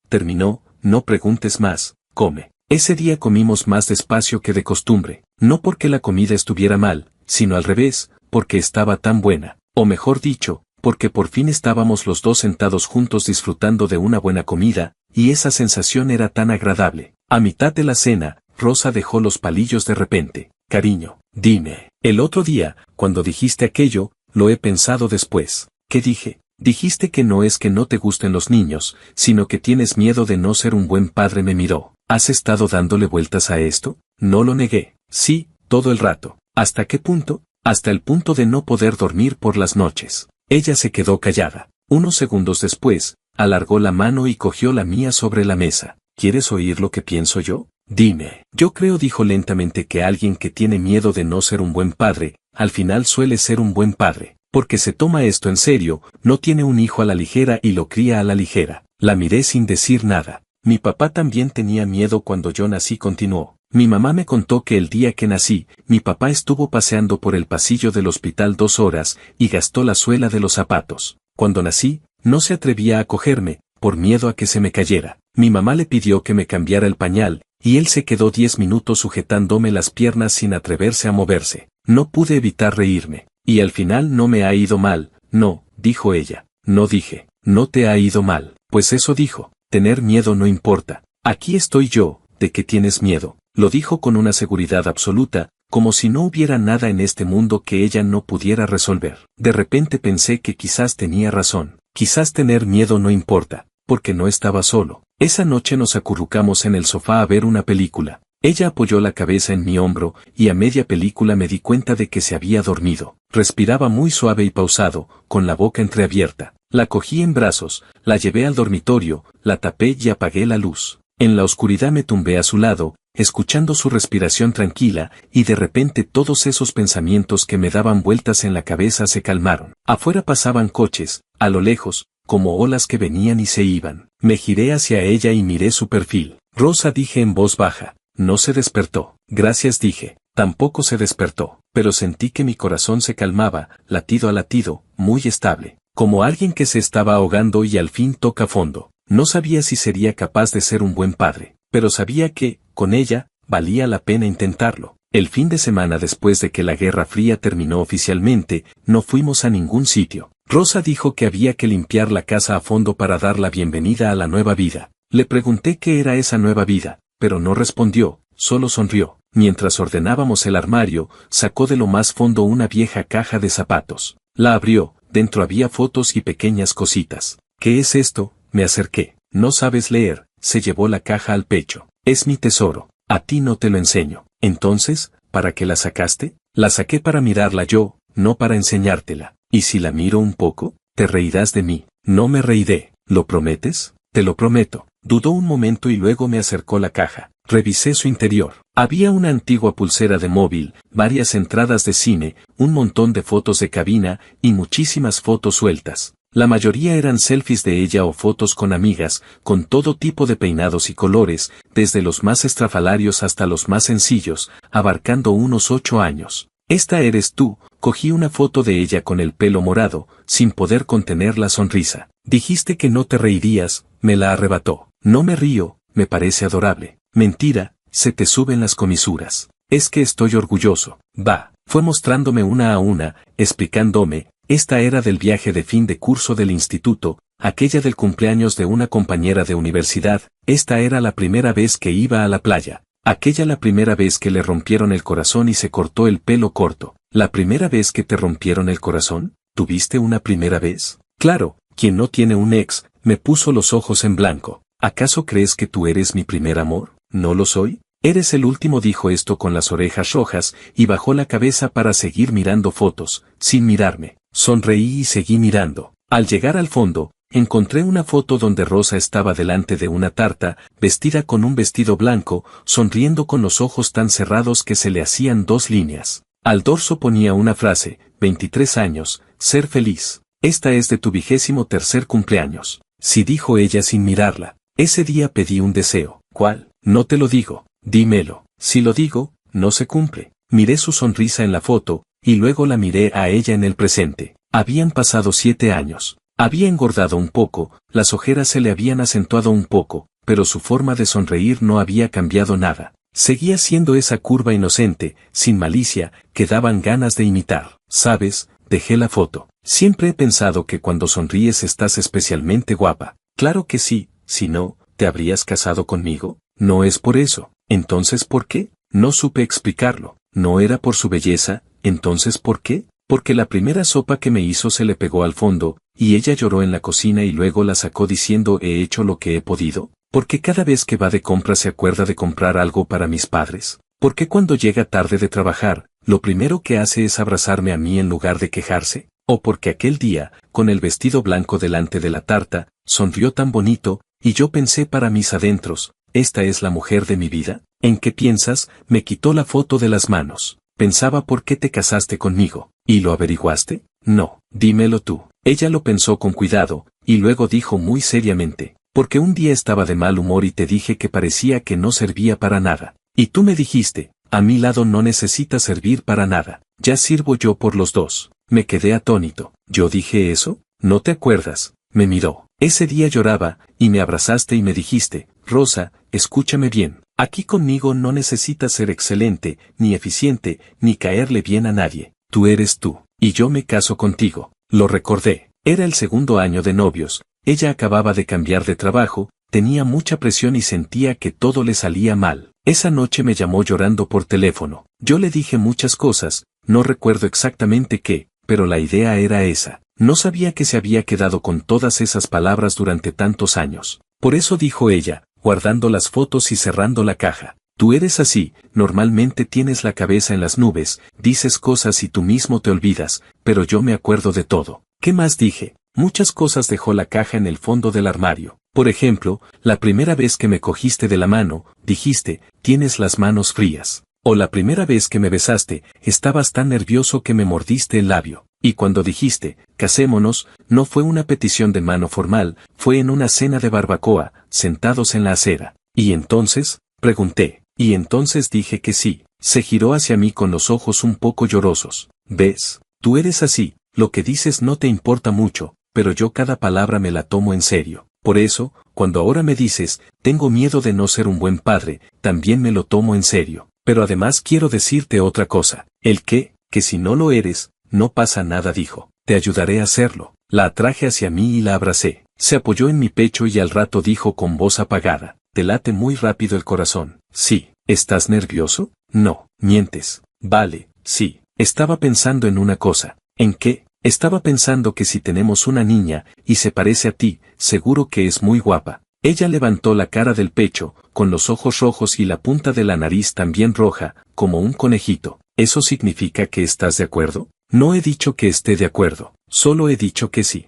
S1: no preguntes más, come. Ese día comimos más despacio que de costumbre, no porque la comida estuviera mal, sino al revés, porque estaba tan buena, o mejor dicho, porque por fin estábamos los dos sentados juntos disfrutando de una buena comida, y esa sensación era tan agradable. A mitad de la cena, Rosa dejó los palillos de repente. Cariño, dime, el otro día, cuando dijiste aquello, lo he pensado después. ¿Qué dije? Dijiste que no es que no te gusten los niños, sino que tienes miedo de no ser un buen padre. Me miró. ¿Has estado dándole vueltas a esto? No lo negué. Sí, todo el rato. ¿Hasta qué punto? Hasta el punto de no poder dormir por las noches. Ella se quedó callada. Unos segundos después, alargó la mano y cogió la mía sobre la mesa. ¿Quieres oír lo que pienso yo? Dime. Yo creo, dijo lentamente, que alguien que tiene miedo de no ser un buen padre, al final suele ser un buen padre, porque se toma esto en serio, no tiene un hijo a la ligera y lo cría a la ligera. La miré sin decir nada. Mi papá también tenía miedo cuando yo nací, continuó. Mi mamá me contó que el día que nací, mi papá estuvo paseando por el pasillo del hospital 2 horas y gastó la suela de los zapatos. Cuando nací, no se atrevía a cogerme, por miedo a que se me cayera. Mi mamá le pidió que me cambiara el pañal, y él se quedó 10 minutos sujetándome las piernas sin atreverse a moverse. No pude evitar reírme. Y al final no me ha ido mal. No, dijo ella. No dije, no te ha ido mal. Pues eso dijo. Tener miedo no importa. Aquí estoy yo. ¿De qué tienes miedo? Lo dijo con una seguridad absoluta, como si no hubiera nada en este mundo que ella no pudiera resolver. De repente pensé que quizás tenía razón. Quizás tener miedo no importa, porque no estaba solo. Esa noche nos acurrucamos en el sofá a ver una película. Ella apoyó la cabeza en mi hombro, y a media película me di cuenta de que se había dormido. Respiraba muy suave y pausado, con la boca entreabierta. La cogí en brazos, la llevé al dormitorio, la tapé y apagué la luz. En la oscuridad me tumbé a su lado, escuchando su respiración tranquila, y de repente todos esos pensamientos que me daban vueltas en la cabeza se calmaron. Afuera pasaban coches, a lo lejos, como olas que venían y se iban. Me giré hacia ella y miré su perfil. Rosa, dije en voz baja. No se despertó. Gracias, dije. Tampoco se despertó, pero sentí que mi corazón se calmaba, latido a latido, muy estable, como alguien que se estaba ahogando y al fin toca fondo. No sabía si sería capaz de ser un buen padre, pero sabía que, con ella, valía la pena intentarlo. El fin de semana después de que la Guerra Fría terminó oficialmente, no fuimos a ningún sitio. Rosa dijo que había que limpiar la casa a fondo para dar la bienvenida a la nueva vida. Le pregunté qué era esa nueva vida, pero no respondió, solo sonrió. Mientras ordenábamos el armario, sacó de lo más fondo una vieja caja de zapatos. La abrió, dentro había fotos y pequeñas cositas. ¿Qué es esto? Me acerqué. No sabes leer. Se llevó la caja al pecho. Es mi tesoro. A ti no te lo enseño. Entonces, ¿para qué la sacaste? La saqué para mirarla yo, no para enseñártela. ¿Y si la miro un poco? Te reirás de mí. No me reiré. ¿Lo prometes? Te lo prometo. Dudó un momento y luego me acercó la caja. Revisé su interior. Había una antigua pulsera de móvil, varias entradas de cine, un montón de fotos de cabina y muchísimas fotos sueltas. La mayoría eran selfies de ella o fotos con amigas, con todo tipo de peinados y colores, desde los más estrafalarios hasta los más sencillos, abarcando unos 8 años. Esta eres tú. Cogí una foto de ella con el pelo morado, sin poder contener la sonrisa. Dijiste que no te reirías, me la arrebató. No me río, me parece adorable. Mentira, se te suben las comisuras. Es que estoy orgulloso. Va, fue mostrándome una a una, explicándome. Esta era del viaje de fin de curso del instituto, aquella del cumpleaños de una compañera de universidad, esta era la primera vez que iba a la playa, aquella la primera vez que le rompieron el corazón y se cortó el pelo corto. ¿La primera vez que te rompieron el corazón? ¿Tuviste una primera vez? Claro, quien no tiene un ex, me puso los ojos en blanco. ¿Acaso crees que tú eres mi primer amor? ¿No lo soy? Eres el último, dijo esto con las orejas rojas, y bajó la cabeza para seguir mirando fotos, sin mirarme. Sonreí y seguí mirando. Al llegar al fondo, encontré una foto donde Rosa estaba delante de una tarta, vestida con un vestido blanco, sonriendo con los ojos tan cerrados que se le hacían 2 líneas. Al dorso ponía una frase, 23 años, ser feliz. Esta es de tu 23º cumpleaños. Sí, dijo ella sin mirarla. Ese día pedí un deseo. ¿Cuál? No te lo digo. Dímelo. Si lo digo, no se cumple. Miré su sonrisa en la foto, y luego la miré a ella en el presente. Habían pasado 7 años. Había engordado un poco, las ojeras se le habían acentuado un poco, pero su forma de sonreír no había cambiado nada. Seguía siendo esa curva inocente, sin malicia, que daban ganas de imitar. ¿Sabes? Dejé la foto. Siempre he pensado que cuando sonríes estás especialmente guapa. Claro que sí, si no, ¿te habrías casado conmigo? No es por eso. ¿Entonces por qué? No supe explicarlo. No era por su belleza, ¿entonces por qué? Porque la primera sopa que me hizo se le pegó al fondo, y ella lloró en la cocina y luego la sacó diciendo he hecho lo que he podido. Porque cada vez que va de compra se acuerda de comprar algo para mis padres. Porque cuando llega tarde de trabajar, lo primero que hace es abrazarme a mí en lugar de quejarse. O porque aquel día, con el vestido blanco delante de la tarta, sonrió tan bonito, y yo pensé para mis adentros, ¿esta es la mujer de mi vida? ¿En qué piensas? Me quitó la foto de las manos. Pensaba por qué te casaste conmigo. ¿Y lo averiguaste? No, dímelo tú. Ella lo pensó con cuidado, y luego dijo muy seriamente, porque un día estaba de mal humor y te dije que parecía que no servía para nada. Y tú me dijiste, a mi lado no necesitas servir para nada, ya sirvo yo por los dos. Me quedé atónito. ¿Yo dije eso? ¿No te acuerdas? Me miró. Ese día lloraba, y me abrazaste y me dijiste, Rosa, escúchame bien, aquí conmigo no necesitas ser excelente, ni eficiente, ni caerle bien a nadie. Tú eres tú, y yo me caso contigo. Lo recordé. Era el segundo año de novios, ella acababa de cambiar de trabajo, tenía mucha presión y sentía que todo le salía mal. Esa noche me llamó llorando por teléfono. Yo le dije muchas cosas, no recuerdo exactamente qué, pero la idea era esa. No sabía que se había quedado con todas esas palabras durante tantos años. Por eso dijo ella, guardando las fotos y cerrando la caja. Tú eres así, normalmente tienes la cabeza en las nubes, dices cosas y tú mismo te olvidas, pero yo me acuerdo de todo. ¿Qué más dije? Muchas cosas. Dejó la caja en el fondo del armario. Por ejemplo, la primera vez que me cogiste de la mano, dijiste, tienes las manos frías. O la primera vez que me besaste, estabas tan nervioso que me mordiste el labio. Y cuando dijiste, casémonos, no fue una petición de mano formal, fue en una cena de barbacoa, sentados en la acera. ¿Y entonces? Pregunté. Y entonces dije que sí. Se giró hacia mí con los ojos un poco llorosos. ¿Ves? Tú eres así, lo que dices no te importa mucho, pero yo cada palabra me la tomo en serio. Por eso, cuando ahora me dices, tengo miedo de no ser un buen padre, también me lo tomo en serio. Pero además quiero decirte otra cosa. ¿El qué? Que si no lo eres, no pasa nada, dijo. Te ayudaré a hacerlo. La atraje hacia mí y la abracé. Se apoyó en mi pecho y al rato dijo con voz apagada, te late muy rápido el corazón. Sí. ¿Estás nervioso? No. Mientes. Vale, sí. Estaba pensando en una cosa. ¿En qué? Estaba pensando que si tenemos una niña, y se parece a ti, seguro que es muy guapa. Ella levantó la cara del pecho, con los ojos rojos y la punta de la nariz también roja, como un conejito. ¿Eso significa que estás de acuerdo? No he dicho que esté de acuerdo, solo he dicho que sí.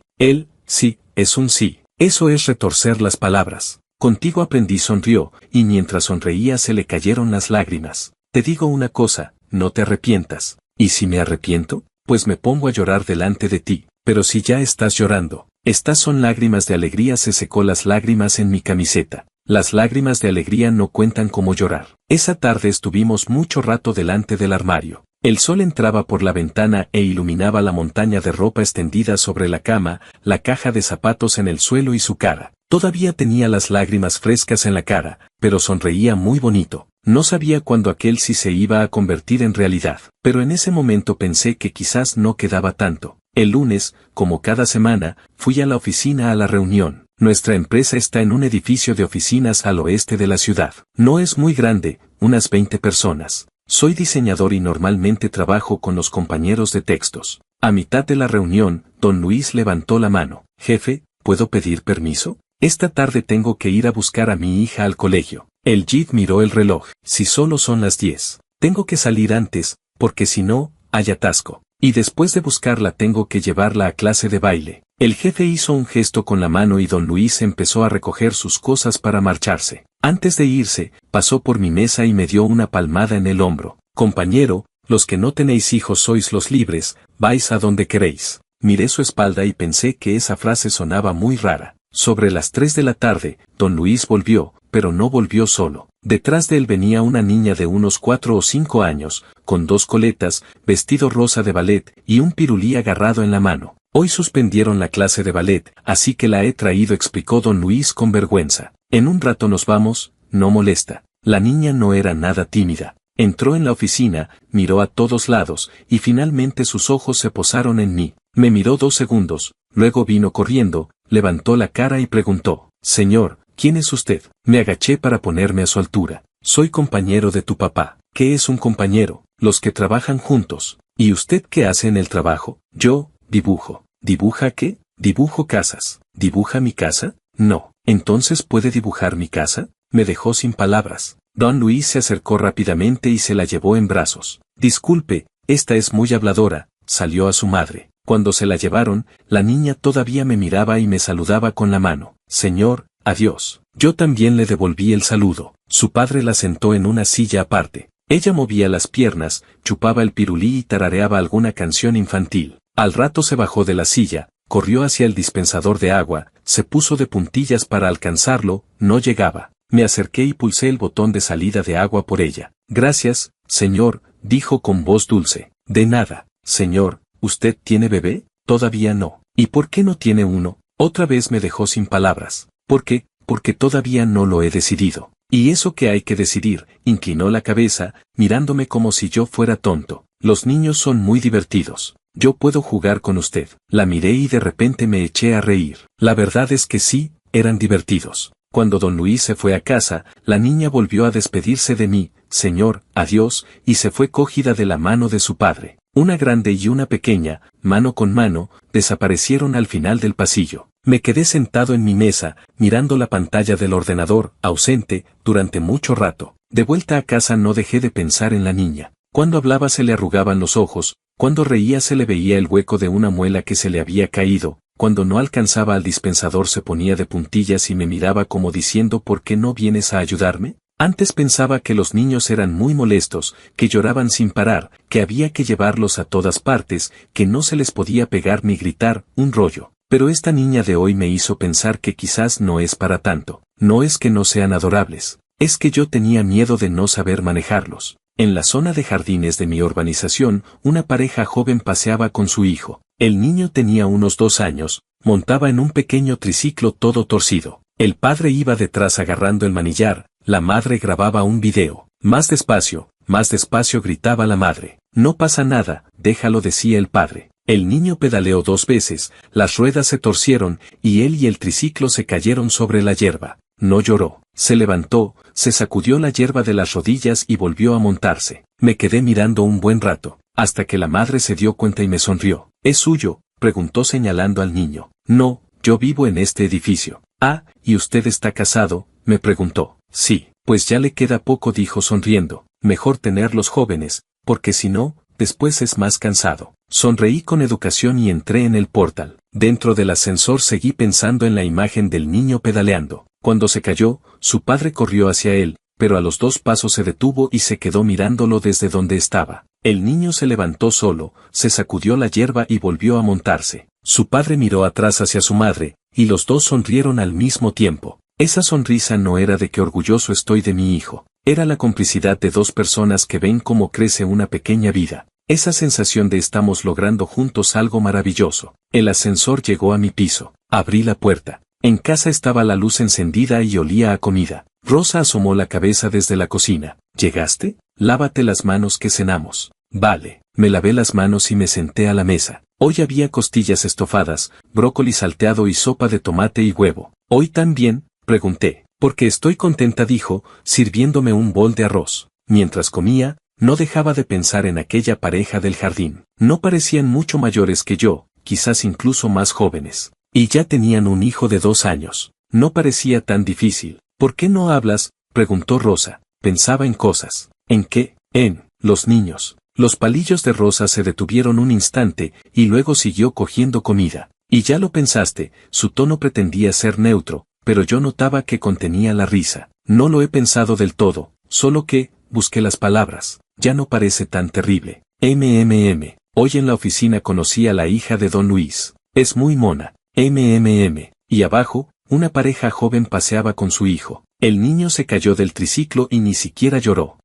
S1: Sí, es un sí. Eso es retorcer las palabras. Contigo aprendí, sonrió, y mientras sonreía se le cayeron las lágrimas. Te digo una cosa, no te arrepientas. ¿Y si me arrepiento? Pues me pongo a llorar delante de ti. Pero si ya estás llorando. Estas son lágrimas de alegría. Se secó las lágrimas en mi camiseta. Las lágrimas de alegría no cuentan como llorar. Esa tarde estuvimos mucho rato delante del armario. El sol entraba por la ventana e iluminaba la montaña de ropa extendida sobre la cama, la caja de zapatos en el suelo y su cara. Todavía tenía las lágrimas frescas en la cara, pero sonreía muy bonito. No sabía cuándo aquel sí se iba a convertir en realidad, pero en ese momento pensé que quizás no quedaba tanto. El lunes, como cada semana, fui a la oficina a la reunión. Nuestra empresa está en un edificio de oficinas al oeste de la ciudad. No es muy grande, unas 20 personas. Soy diseñador y normalmente trabajo con los compañeros de textos. A mitad de la reunión, don Luis levantó la mano. Jefe, ¿puedo pedir permiso? Esta tarde tengo que ir a buscar a mi hija al colegio. El Jeep miró el reloj. Si solo son las 10. Tengo que salir antes, porque si no, hay atasco. Y después de buscarla tengo que llevarla a clase de baile. El jefe hizo un gesto con la mano y don Luis empezó a recoger sus cosas para marcharse. Antes de irse, pasó por mi mesa y me dio una palmada en el hombro. Compañero, los que no tenéis hijos sois los libres, vais a donde queréis. Miré su espalda y pensé que esa frase sonaba muy rara. Sobre las 3 de la tarde, don Luis volvió, pero no volvió solo. Detrás de él venía una niña de unos 4 o 5 años, con 2 coletas, vestido rosa de ballet y un pirulí agarrado en la mano. Hoy suspendieron la clase de ballet, así que la he traído, explicó don Luis con vergüenza. En un rato nos vamos, no molesta. La niña no era nada tímida. Entró en la oficina, miró a todos lados, y finalmente sus ojos se posaron en mí. Me miró 2 segundos, luego vino corriendo, levantó la cara y preguntó: «Señor, ¿quién es usted?». Me agaché para ponerme a su altura. «Soy compañero de tu papá». «¿Qué es un compañero?». «Los que trabajan juntos». «¿Y usted qué hace en el trabajo?». «Yo, dibujo». «¿Dibuja qué?». «Dibujo casas». «¿Dibuja mi casa?». «No». «Entonces puede dibujar mi casa». Me dejó sin palabras. Don Luis se acercó rápidamente y se la llevó en brazos. «Disculpe, esta es muy habladora», salió a su madre. Cuando se la llevaron, la niña todavía me miraba y me saludaba con la mano. «Señor, adiós». Yo también le devolví el saludo. Su padre la sentó en una silla aparte. Ella movía las piernas, chupaba el pirulí y tarareaba alguna canción infantil. Al rato se bajó de la silla, corrió hacia el dispensador de agua, se puso de puntillas para alcanzarlo, no llegaba. Me acerqué y pulsé el botón de salida de agua por ella. «Gracias, señor», dijo con voz dulce. «De nada, señor. ¿Usted tiene bebé?». «Todavía no». «¿Y por qué no tiene uno?». Otra vez me dejó sin palabras. «¿Por qué?». «Porque todavía no lo he decidido». «¿Y eso qué hay que decidir?». Inclinó la cabeza, mirándome como si yo fuera tonto. «Los niños son muy divertidos. Yo puedo jugar con usted». La miré y de repente me eché a reír. La verdad es que sí, eran divertidos. Cuando don Luis se fue a casa, la niña volvió a despedirse de mí: «Señor, adiós», y se fue cogida de la mano de su padre. Una grande y una pequeña, mano con mano, desaparecieron al final del pasillo. Me quedé sentado en mi mesa, mirando la pantalla del ordenador, ausente, durante mucho rato. De vuelta a casa no dejé de pensar en la niña. Cuando hablaba se le arrugaban los ojos, cuando reía se le veía el hueco de una muela que se le había caído. Cuando no alcanzaba al dispensador se ponía de puntillas y me miraba como diciendo: «¿Por qué no vienes a ayudarme?». Antes pensaba que los niños eran muy molestos, que lloraban sin parar, que había que llevarlos a todas partes, que no se les podía pegar ni gritar, un rollo. Pero esta niña de hoy me hizo pensar que quizás no es para tanto. No es que no sean adorables, es que yo tenía miedo de no saber manejarlos. En la zona de jardines de mi urbanización, una pareja joven paseaba con su hijo. El niño tenía unos 2 años, montaba en un pequeño triciclo todo torcido. El padre iba detrás agarrando el manillar, la madre grababa un video. Más despacio, gritaba la madre. «No pasa nada, déjalo», decía el padre. El niño pedaleó 2 veces, las ruedas se torcieron, y él y el triciclo se cayeron sobre la hierba. No lloró, se levantó, se sacudió la hierba de las rodillas y volvió a montarse. Me quedé mirando un buen rato, hasta que la madre se dio cuenta y me sonrió. «¿Es suyo?», preguntó señalando al niño. «No, yo vivo en este edificio». «Ah, ¿y usted está casado?», me preguntó. «Sí». «Pues ya le queda poco», dijo sonriendo. «Mejor tenerlos jóvenes, porque si no, después es más cansado». Sonreí con educación y entré en el portal. Dentro del ascensor seguí pensando en la imagen del niño pedaleando. Cuando se cayó, su padre corrió hacia él, pero a los 2 pasos se detuvo y se quedó mirándolo desde donde estaba. El niño se levantó solo, se sacudió la hierba y volvió a montarse. Su padre miró atrás hacia su madre, y los 2 sonrieron al mismo tiempo. Esa sonrisa no era de que orgulloso estoy de mi hijo, era la complicidad de 2 personas que ven cómo crece una pequeña vida. Esa sensación de estamos logrando juntos algo maravilloso. El ascensor llegó a mi piso. Abrí la puerta. En casa estaba la luz encendida y olía a comida. Rosa asomó la cabeza desde la cocina. «¿Llegaste? Lávate las manos que cenamos». «Vale». Me lavé las manos y me senté a la mesa. Hoy había costillas estofadas, brócoli salteado y sopa de tomate y huevo. «¿Hoy también?», pregunté. «Porque estoy contenta», dijo, sirviéndome un bol de arroz. Mientras comía, no dejaba de pensar en aquella pareja del jardín. No parecían mucho mayores que yo, quizás incluso más jóvenes. Y ya tenían un hijo de 2 años. No parecía tan difícil. «¿Por qué no hablas?», preguntó Rosa. Pensaba en cosas. ¿En qué? En los niños. Los palillos de Rosa se detuvieron un instante, y luego siguió cogiendo comida. «¿Y ya lo pensaste?». Su tono pretendía ser neutro, pero yo notaba que contenía la risa. «No lo he pensado del todo, solo que», busqué las palabras, «ya no parece tan terrible». Hoy en la oficina conocí a la hija de don Luis. Es muy mona. Y abajo, Una pareja joven paseaba con su hijo. El niño se cayó del triciclo y ni siquiera lloró.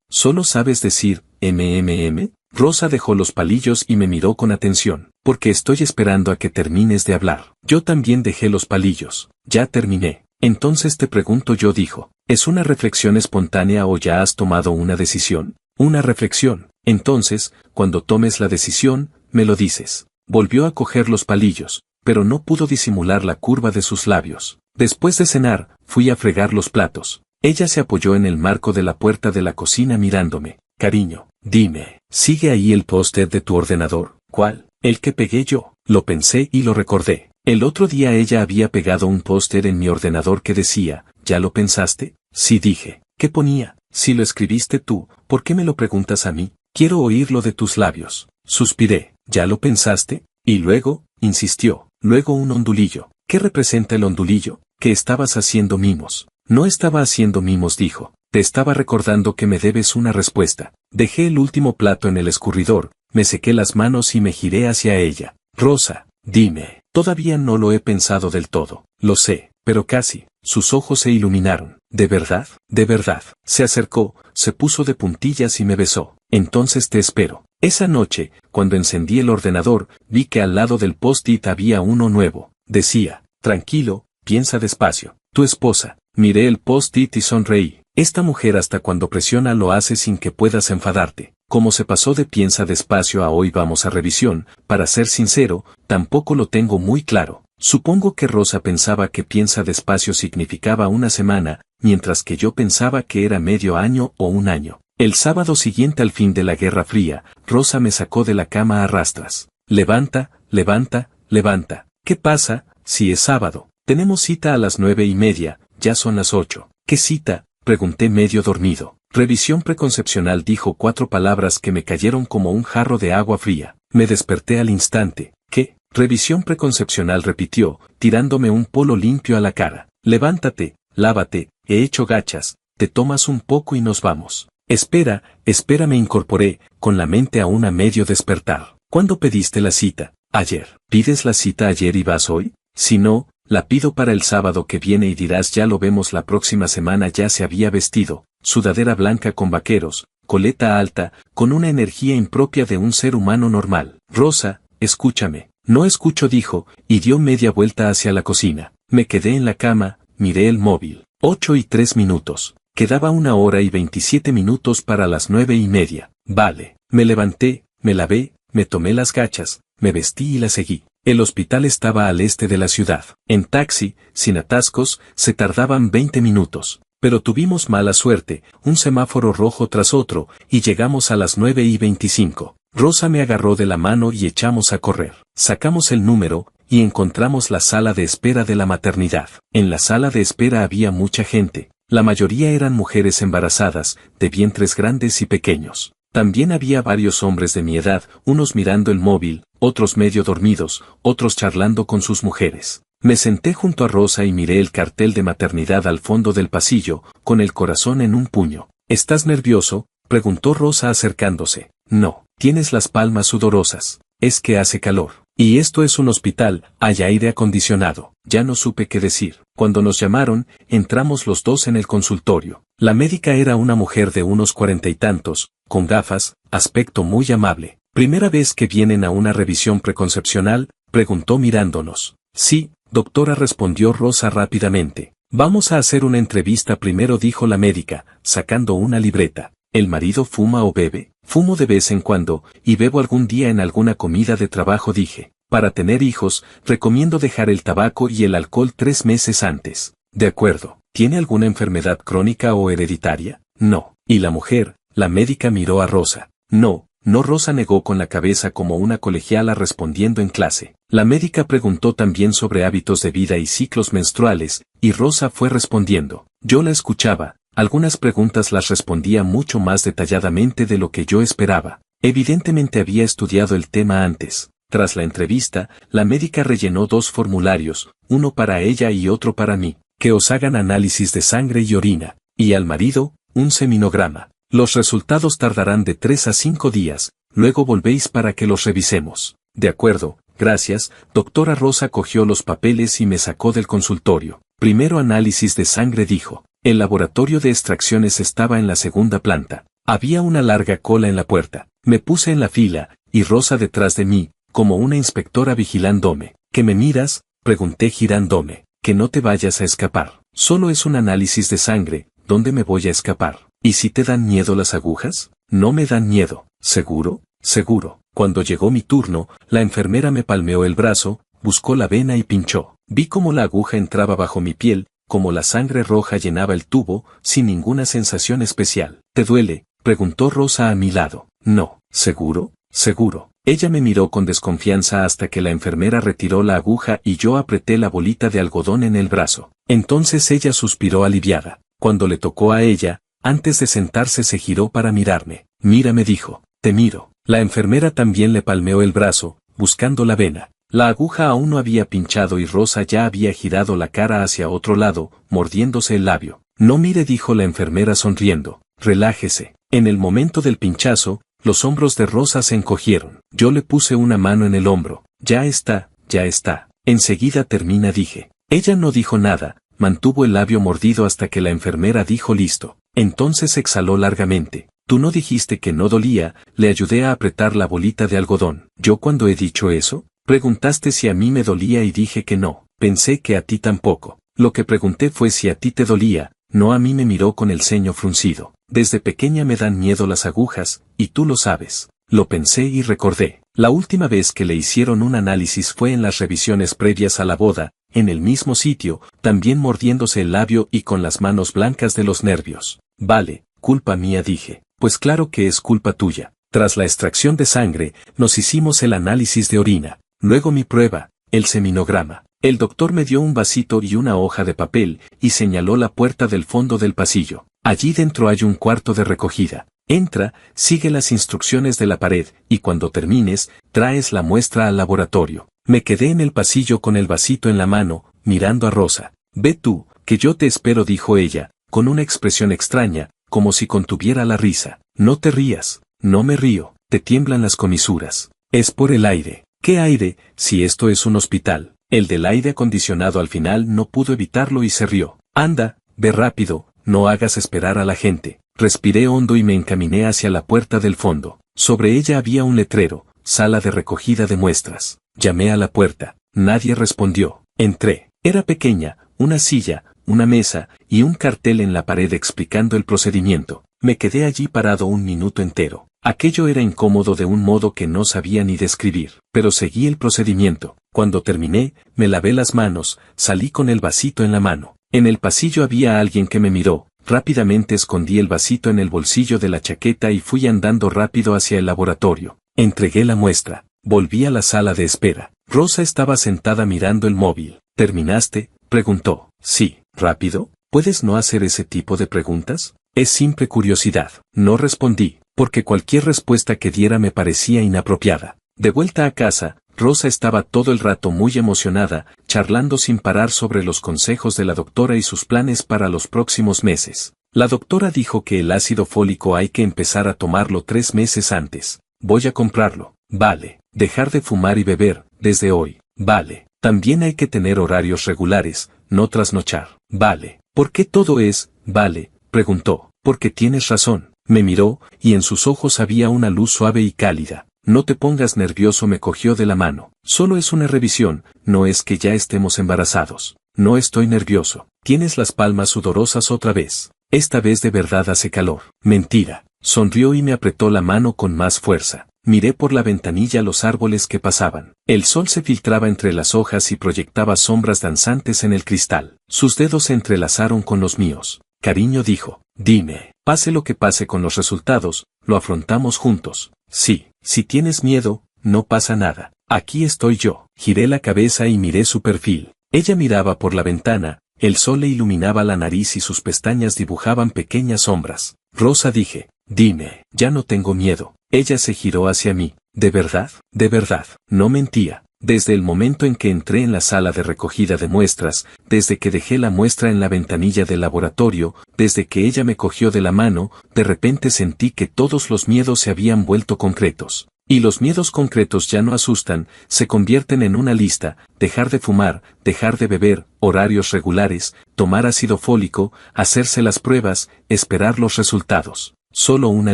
S1: ¿Solo sabes decir mmm? Rosa dejó los palillos y me miró con atención. Porque estoy esperando a que termines de hablar. Yo también dejé los palillos. Ya terminé. Entonces te pregunto yo, dijo. ¿Es una reflexión espontánea o ya has tomado una decisión? Una reflexión. Entonces, cuando tomes la decisión, me lo dices. Volvió a coger los palillos, pero no pudo disimular la curva de sus labios. Después de cenar, fui a fregar los platos. Ella se apoyó en el marco de la puerta de la cocina mirándome. Cariño, dime, ¿sigue ahí el póster de tu ordenador? ¿Cuál? El que pegué yo. Lo pensé y lo recordé. El otro día ella había pegado un póster en mi ordenador que decía, ¿ya lo pensaste? Sí, dije. ¿Qué ponía? Si lo escribiste tú, ¿por qué me lo preguntas a mí? Quiero oírlo de tus labios. Suspiré. ¿Ya lo pensaste? Y luego, insistió, luego un ondulillo. ¿Qué representa el ondulillo? Que estabas haciendo mimos. No estaba haciendo mimos, dijo. Te estaba recordando que me debes una respuesta. Dejé el último plato en el escurridor, me sequé las manos y me giré hacia ella. Rosa, dime. Todavía no lo he pensado del todo. Lo sé, pero casi. Sus ojos se iluminaron. ¿De verdad? ¿De verdad? Se acercó, se puso de puntillas y me besó. Entonces te espero. Esa noche, cuando encendí el ordenador, vi que al lado del post-it había uno nuevo. Decía, tranquilo, piensa despacio. Tu esposa. Miré el post-it y sonreí. Esta mujer hasta cuando presiona lo hace sin que puedas enfadarte. Como se pasó de piensa despacio a hoy vamos a revisión, para ser sincero, tampoco lo tengo muy claro. Supongo que Rosa pensaba que piensa despacio significaba una semana, mientras que yo pensaba que era medio año o un año. El sábado siguiente al fin de la Guerra Fría, Rosa me sacó de la cama a rastras. Levanta, levanta, levanta. ¿Qué pasa? Si es sábado. Tenemos cita a las 9:30, ya son las 8. ¿Qué cita? Pregunté medio dormido. Revisión preconcepcional, dijo 4 palabras que me cayeron como un jarro de agua fría. Me desperté al instante. ¿Qué? Revisión preconcepcional, repitió, tirándome un polo limpio a la cara. Levántate, lávate, he hecho gachas, te tomas un poco y nos vamos. Espera, espera, me incorporé, con la mente aún a medio despertar. ¿Cuándo pediste la cita? Ayer. ¿Pides la cita ayer y vas hoy? Si no, la pido para el sábado que viene y dirás ya lo vemos la próxima semana. Ya se había vestido, sudadera blanca con vaqueros, coleta alta, con una energía impropia de un ser humano normal. Rosa, escúchame. No escucho, dijo, y dio media vuelta hacia la cocina. Me quedé en la cama, miré el móvil. 8:03. Quedaba 1 hora y 27 minutos para las 9:30. Vale. Me levanté, me lavé, me tomé las gachas, me vestí y la seguí. El hospital estaba al este de la ciudad. En taxi, sin atascos, se tardaban 20 minutos. Pero tuvimos mala suerte, un semáforo rojo tras otro, y llegamos a las 9:25. Rosa me agarró de la mano y echamos a correr. Sacamos el número, y encontramos la sala de espera de la maternidad. En la sala de espera había mucha gente. La mayoría eran mujeres embarazadas, de vientres grandes y pequeños. También había varios hombres de mi edad, unos mirando el móvil, otros medio dormidos, otros charlando con sus mujeres. Me senté junto a Rosa y miré el cartel de maternidad al fondo del pasillo, con el corazón en un puño. ¿Estás nervioso?, preguntó Rosa acercándose. No, tienes las palmas sudorosas. Es que hace calor. Y esto es un hospital, hay aire acondicionado. Ya no supe qué decir. Cuando nos llamaron, entramos los dos en el consultorio. La médica era una mujer de unos 40 y tantos, con gafas, aspecto muy amable. ¿Primera vez que vienen a una revisión preconcepcional?, preguntó mirándonos. Sí, doctora, respondió Rosa rápidamente. Vamos a hacer una entrevista primero, dijo la médica, sacando una libreta. ¿El marido fuma o bebe? Fumo de vez en cuando, y bebo algún día en alguna comida de trabajo, dije. Para tener hijos, recomiendo dejar el tabaco y el alcohol 3 meses antes. De acuerdo. ¿Tiene alguna enfermedad crónica o hereditaria? No. ¿Y la mujer? La médica miró a Rosa. No, Rosa negó con la cabeza como una colegiala respondiendo en clase. La médica preguntó también sobre hábitos de vida y ciclos menstruales, y Rosa fue respondiendo. Yo la escuchaba. Algunas preguntas las respondía mucho más detalladamente de lo que yo esperaba. Evidentemente había estudiado el tema antes. Tras la entrevista, la médica rellenó 2 formularios, uno para ella y otro para mí, que os hagan análisis de sangre y orina, y al marido, un seminograma. Los resultados tardarán de 3 a 5 días, luego volvéis para que los revisemos. De acuerdo, Gracias, doctora. Rosa cogió los papeles y me sacó del consultorio. Primero análisis de sangre, dijo. El laboratorio de extracciones estaba en la segunda planta. Había una larga cola en la puerta. Me puse en la fila, y Rosa detrás de mí, como una inspectora vigilándome. ¿Qué me miras?, pregunté girándome. Que no te vayas a escapar. Solo es un análisis de sangre, ¿dónde me voy a escapar? ¿Y si te dan miedo las agujas? No me dan miedo. ¿Seguro? Seguro. Cuando llegó mi turno, la enfermera me palmeó el brazo, buscó la vena y pinchó. Vi cómo la aguja entraba bajo mi piel, como la sangre roja llenaba el tubo, sin ninguna sensación especial. ¿Te duele?, preguntó Rosa a mi lado. No. ¿Seguro? Seguro. Ella me miró con desconfianza hasta que la enfermera retiró la aguja y yo apreté la bolita de algodón en el brazo. Entonces ella suspiró aliviada. Cuando le tocó a ella, antes de sentarse se giró para mirarme. Mira, me dijo. Te miro. La enfermera también le palmeó el brazo, buscando la vena. La aguja aún no había pinchado y Rosa ya había girado la cara hacia otro lado, mordiéndose el labio. No mire, dijo la enfermera sonriendo. Relájese. En el momento del pinchazo, los hombros de Rosa se encogieron. Yo le puse una mano en el hombro. Ya está, ya está. Enseguida termina, dije. Ella no dijo nada, mantuvo el labio mordido hasta que la enfermera dijo listo. Entonces exhaló largamente. Tú no dijiste que no dolía, le ayudé a apretar la bolita de algodón. ¿Yo cuando he dicho eso? Preguntaste si a mí me dolía y dije que no. Pensé que a ti tampoco. Lo que pregunté fue si a ti te dolía, no a mí. Me miró con el ceño fruncido. Desde pequeña me dan miedo las agujas, y tú lo sabes. Lo pensé y recordé. La última vez que le hicieron un análisis fue en las revisiones previas a la boda, en el mismo sitio, también mordiéndose el labio y con las manos blancas de los nervios. Vale, culpa mía, dije. Pues claro que es culpa tuya. Tras la extracción de sangre, nos hicimos el análisis de orina. Luego mi prueba, el seminograma. El doctor me dio un vasito y una hoja de papel, y señaló la puerta del fondo del pasillo. Allí dentro hay un cuarto de recogida. Entra, sigue las instrucciones de la pared, y cuando termines, traes la muestra al laboratorio. Me quedé en el pasillo con el vasito en la mano, mirando a Rosa. Ve tú, que yo te espero, dijo ella, con una expresión extraña, como si contuviera la risa. No te rías. No me río. Te tiemblan las comisuras. Es por el aire. ¿Qué aire, si esto es un hospital? El del aire acondicionado. Al final no pudo evitarlo y se rió. Anda, ve rápido, no hagas esperar a la gente. Respiré hondo y me encaminé hacia la puerta del fondo. Sobre ella había un letrero, sala de recogida de muestras. Llamé a la puerta. Nadie respondió. Entré. Era pequeña, una silla, una mesa, y un cartel en la pared explicando el procedimiento. Me quedé allí parado un minuto entero. Aquello era incómodo de un modo que no sabía ni describir, pero seguí el procedimiento. Cuando terminé, me lavé las manos, salí con el vasito en la mano. En el pasillo había alguien que me miró. Rápidamente escondí el vasito en el bolsillo de la chaqueta y fui andando rápido hacia el laboratorio. Entregué la muestra. Volví a la sala de espera. Rosa estaba sentada mirando el móvil. ¿Terminaste?, preguntó. Sí. ¿Rápido? ¿Puedes no hacer ese tipo de preguntas? Es simple curiosidad. No respondí, porque cualquier respuesta que diera me parecía inapropiada. De vuelta a casa, Rosa estaba todo el rato muy emocionada, charlando sin parar sobre los consejos de la doctora y sus planes para los próximos meses. La doctora dijo que el ácido fólico hay que empezar a tomarlo 3 meses antes. Voy a comprarlo. Vale. Dejar de fumar y beber, desde hoy. Vale. También hay que tener horarios regulares, no trasnochar. Vale. ¿Por qué todo es, vale?, preguntó. Porque tienes razón. Me miró, y en sus ojos había una luz suave y cálida. No te pongas nervioso, me cogió de la mano. Solo es una revisión, no es que ya estemos embarazados. No estoy nervioso. Tienes las palmas sudorosas otra vez. Esta vez de verdad hace calor. Mentira. Sonrió y me apretó la mano con más fuerza. Miré por la ventanilla los árboles que pasaban. El sol se filtraba entre las hojas y proyectaba sombras danzantes en el cristal. Sus dedos se entrelazaron con los míos. Cariño, dijo. Dime, pase lo que pase con los resultados, lo afrontamos juntos. Sí, si tienes miedo, no pasa nada. Aquí estoy yo. Giré la cabeza y miré su perfil. Ella miraba por la ventana, el sol le iluminaba la nariz y sus pestañas dibujaban pequeñas sombras. Rosa, dije. Dime, ya no tengo miedo. Ella se giró hacia mí. ¿De verdad? De verdad. No mentía. Desde el momento en que entré en la sala de recogida de muestras, desde que dejé la muestra en la ventanilla del laboratorio, desde que ella me cogió de la mano, de repente sentí que todos los miedos se habían vuelto concretos. Y los miedos concretos ya no asustan, se convierten en una lista: dejar de fumar, dejar de beber, horarios regulares, tomar ácido fólico, hacerse las pruebas, esperar los resultados. Solo una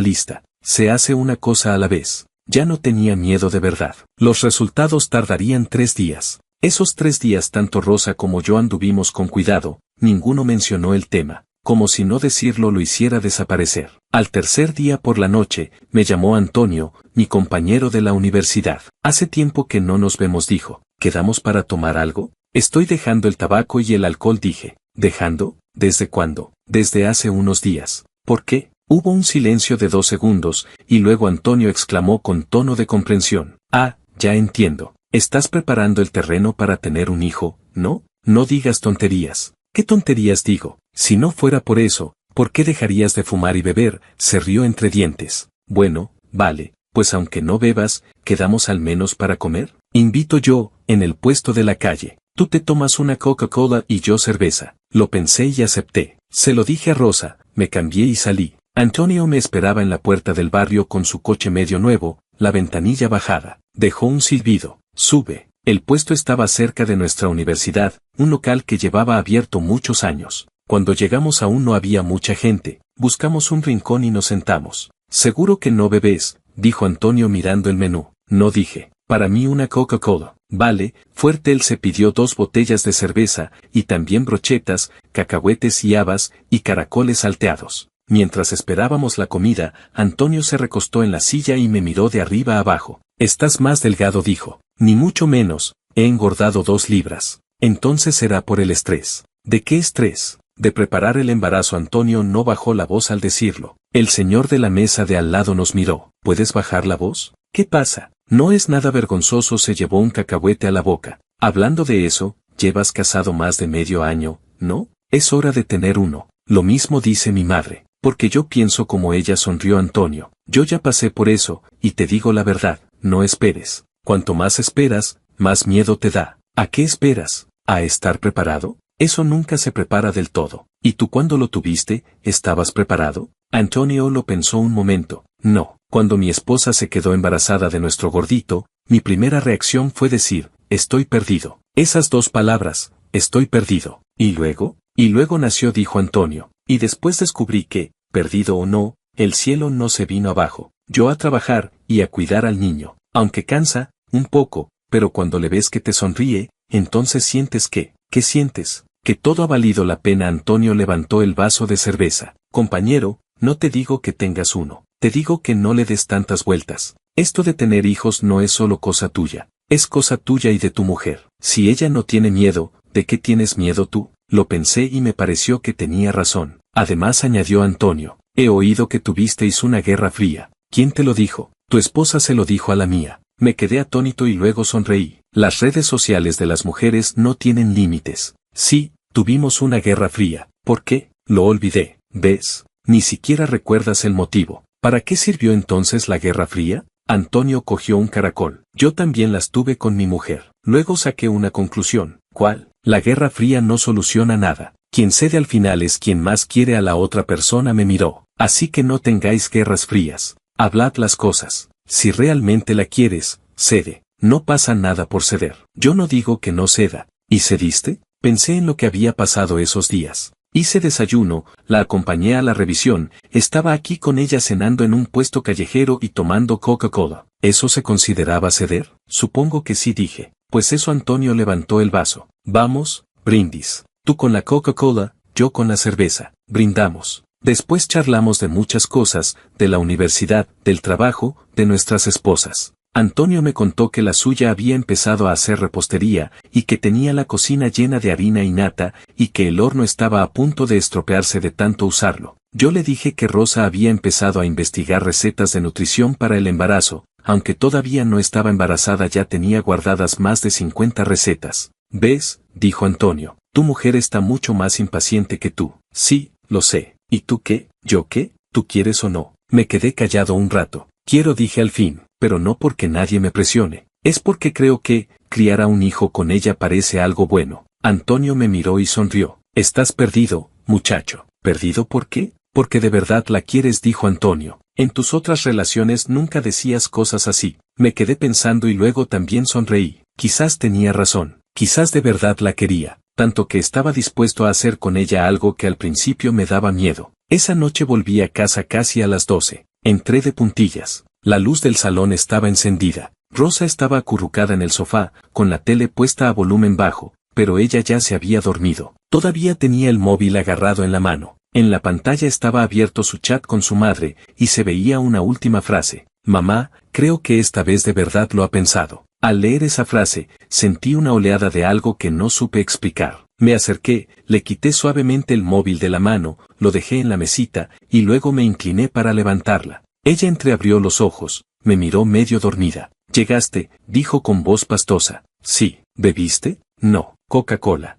S1: lista. Se hace una cosa a la vez. Ya no tenía miedo de verdad. Los resultados tardarían 3 días. Esos 3 días tanto Rosa como yo anduvimos con cuidado, ninguno mencionó el tema, como si no decirlo lo hiciera desaparecer. Al tercer día por la noche, me llamó Antonio, mi compañero de la universidad. Hace tiempo que no nos vemos, dijo. ¿Quedamos para tomar algo? Estoy dejando el tabaco y el alcohol, dije. ¿Dejando? ¿Desde cuándo? Desde hace unos días. ¿Por qué? Hubo un silencio de 2 segundos, y luego Antonio exclamó con tono de comprensión. Ah, ya entiendo. Estás preparando el terreno para tener un hijo, ¿no? No digas tonterías. ¿Qué tonterías digo? Si no fuera por eso, ¿por qué dejarías de fumar y beber? Se rió entre dientes. Bueno, vale, pues aunque no bebas, ¿quedamos al menos para comer? Invito yo, en el puesto de la calle. Tú te tomas una Coca-Cola y yo cerveza. Lo pensé y acepté. Se lo dije a Rosa, me cambié y salí. Antonio me esperaba en la puerta del barrio con su coche medio nuevo, la ventanilla bajada. Dejó un silbido. Sube. El puesto estaba cerca de nuestra universidad, un local que llevaba abierto muchos años. Cuando llegamos aún no había mucha gente. Buscamos un rincón y nos sentamos. Seguro que no bebés, dijo Antonio mirando el menú. No, dije. Para mí una Coca-Cola. Vale, fuerte. Él se pidió 2 botellas de cerveza, y también brochetas, cacahuetes y habas, y caracoles salteados. Mientras esperábamos la comida, Antonio se recostó en la silla y me miró de arriba a abajo. Estás más delgado, dijo. Ni mucho menos, he engordado 2 libras. Entonces será por el estrés. ¿De qué estrés? De preparar el embarazo. Antonio no bajó la voz al decirlo. El señor de la mesa de al lado nos miró. ¿Puedes bajar la voz? ¿Qué pasa? No es nada vergonzoso. Se llevó un cacahuete a la boca. Hablando de eso, llevas casado más de medio año, ¿no? Es hora de tener uno. Lo mismo dice mi madre. Porque yo pienso como ella, sonrió Antonio. Yo ya pasé por eso, y te digo la verdad, no esperes. Cuanto más esperas, más miedo te da. ¿A qué esperas? ¿A estar preparado? Eso nunca se prepara del todo. ¿Y tú cuando lo tuviste, estabas preparado? Antonio lo pensó un momento. No. Cuando mi esposa se quedó embarazada de nuestro gordito, mi primera reacción fue decir, estoy perdido. Esas 2 palabras, estoy perdido. ¿Y luego? Y luego nació, dijo Antonio. Y después descubrí que, perdido o no, el cielo no se vino abajo. Yo a trabajar, y a cuidar al niño. Aunque cansa, un poco, pero cuando le ves que te sonríe, entonces sientes que, ¿qué sientes? Que todo ha valido la pena. Antonio levantó el vaso de cerveza. Compañero, no te digo que tengas uno. Te digo que no le des tantas vueltas. Esto de tener hijos no es solo cosa tuya. Es cosa tuya y de tu mujer. Si ella no tiene miedo, ¿de qué tienes miedo tú? Lo pensé y me pareció que tenía razón. Además, añadió Antonio, he oído que tuvisteis una guerra fría. ¿Quién te lo dijo? Tu esposa se lo dijo a la mía. Me quedé atónito y luego sonreí. Las redes sociales de las mujeres no tienen límites. Sí, tuvimos una guerra fría. ¿Por qué? Lo olvidé. ¿Ves? Ni siquiera recuerdas el motivo. ¿Para qué sirvió entonces la guerra fría? Antonio cogió un caracol. Yo también las tuve con mi mujer. Luego saqué una conclusión. ¿Cuál? La guerra fría no soluciona nada. Quien cede al final es quien más quiere a la otra persona. Me miró. Así que no tengáis guerras frías. Hablad las cosas. Si realmente la quieres, cede. No pasa nada por ceder. Yo no digo que no ceda. ¿Y cediste? Pensé en lo que había pasado esos días. Hice desayuno, la acompañé a la revisión, estaba aquí con ella cenando en un puesto callejero y tomando Coca-Cola. ¿Eso se consideraba ceder? Supongo que sí, dije. Pues eso. Antonio levantó el vaso. Vamos, brindis. Tú con la Coca-Cola, yo con la cerveza. Brindamos. Después charlamos de muchas cosas, de la universidad, del trabajo, de nuestras esposas. Antonio me contó que la suya había empezado a hacer repostería, y que tenía la cocina llena de harina y nata, y que el horno estaba a punto de estropearse de tanto usarlo. Yo le dije que Rosa había empezado a investigar recetas de nutrición para el embarazo, aunque todavía no estaba embarazada ya tenía guardadas más de 50 recetas. ¿Ves? Dijo Antonio. Tu mujer está mucho más impaciente que tú. Sí, lo sé. ¿Y tú qué? ¿Yo qué? ¿Tú quieres o no? Me quedé callado un rato. Quiero, dije al fin, pero no porque nadie me presione. Es porque creo que, criar a un hijo con ella parece algo bueno. Antonio me miró y sonrió. Estás perdido, muchacho. ¿Perdido por qué? porque de verdad la quieres, dijo Antonio. En tus otras relaciones nunca decías cosas así. Me quedé pensando y luego también sonreí. Quizás tenía razón, quizás de verdad la quería, tanto que estaba dispuesto a hacer con ella algo que al principio me daba miedo. Esa noche volví a casa casi a las 12. Entré de puntillas. La luz del salón estaba encendida. Rosa estaba acurrucada en el sofá, con la tele puesta a volumen bajo, pero ella ya se había dormido. Todavía tenía el móvil agarrado en la mano. En la pantalla estaba abierto su chat con su madre, y se veía una última frase. Mamá, creo que esta vez de verdad lo ha pensado. Al leer esa frase, sentí una oleada de algo que no supe explicar. Me acerqué, le quité suavemente el móvil de la mano, lo dejé en la mesita, y luego me incliné para levantarla. Ella entreabrió los ojos, me miró medio dormida. «Llegaste», dijo con voz pastosa. «Sí». «¿Bebiste?» «No». «Coca-Cola».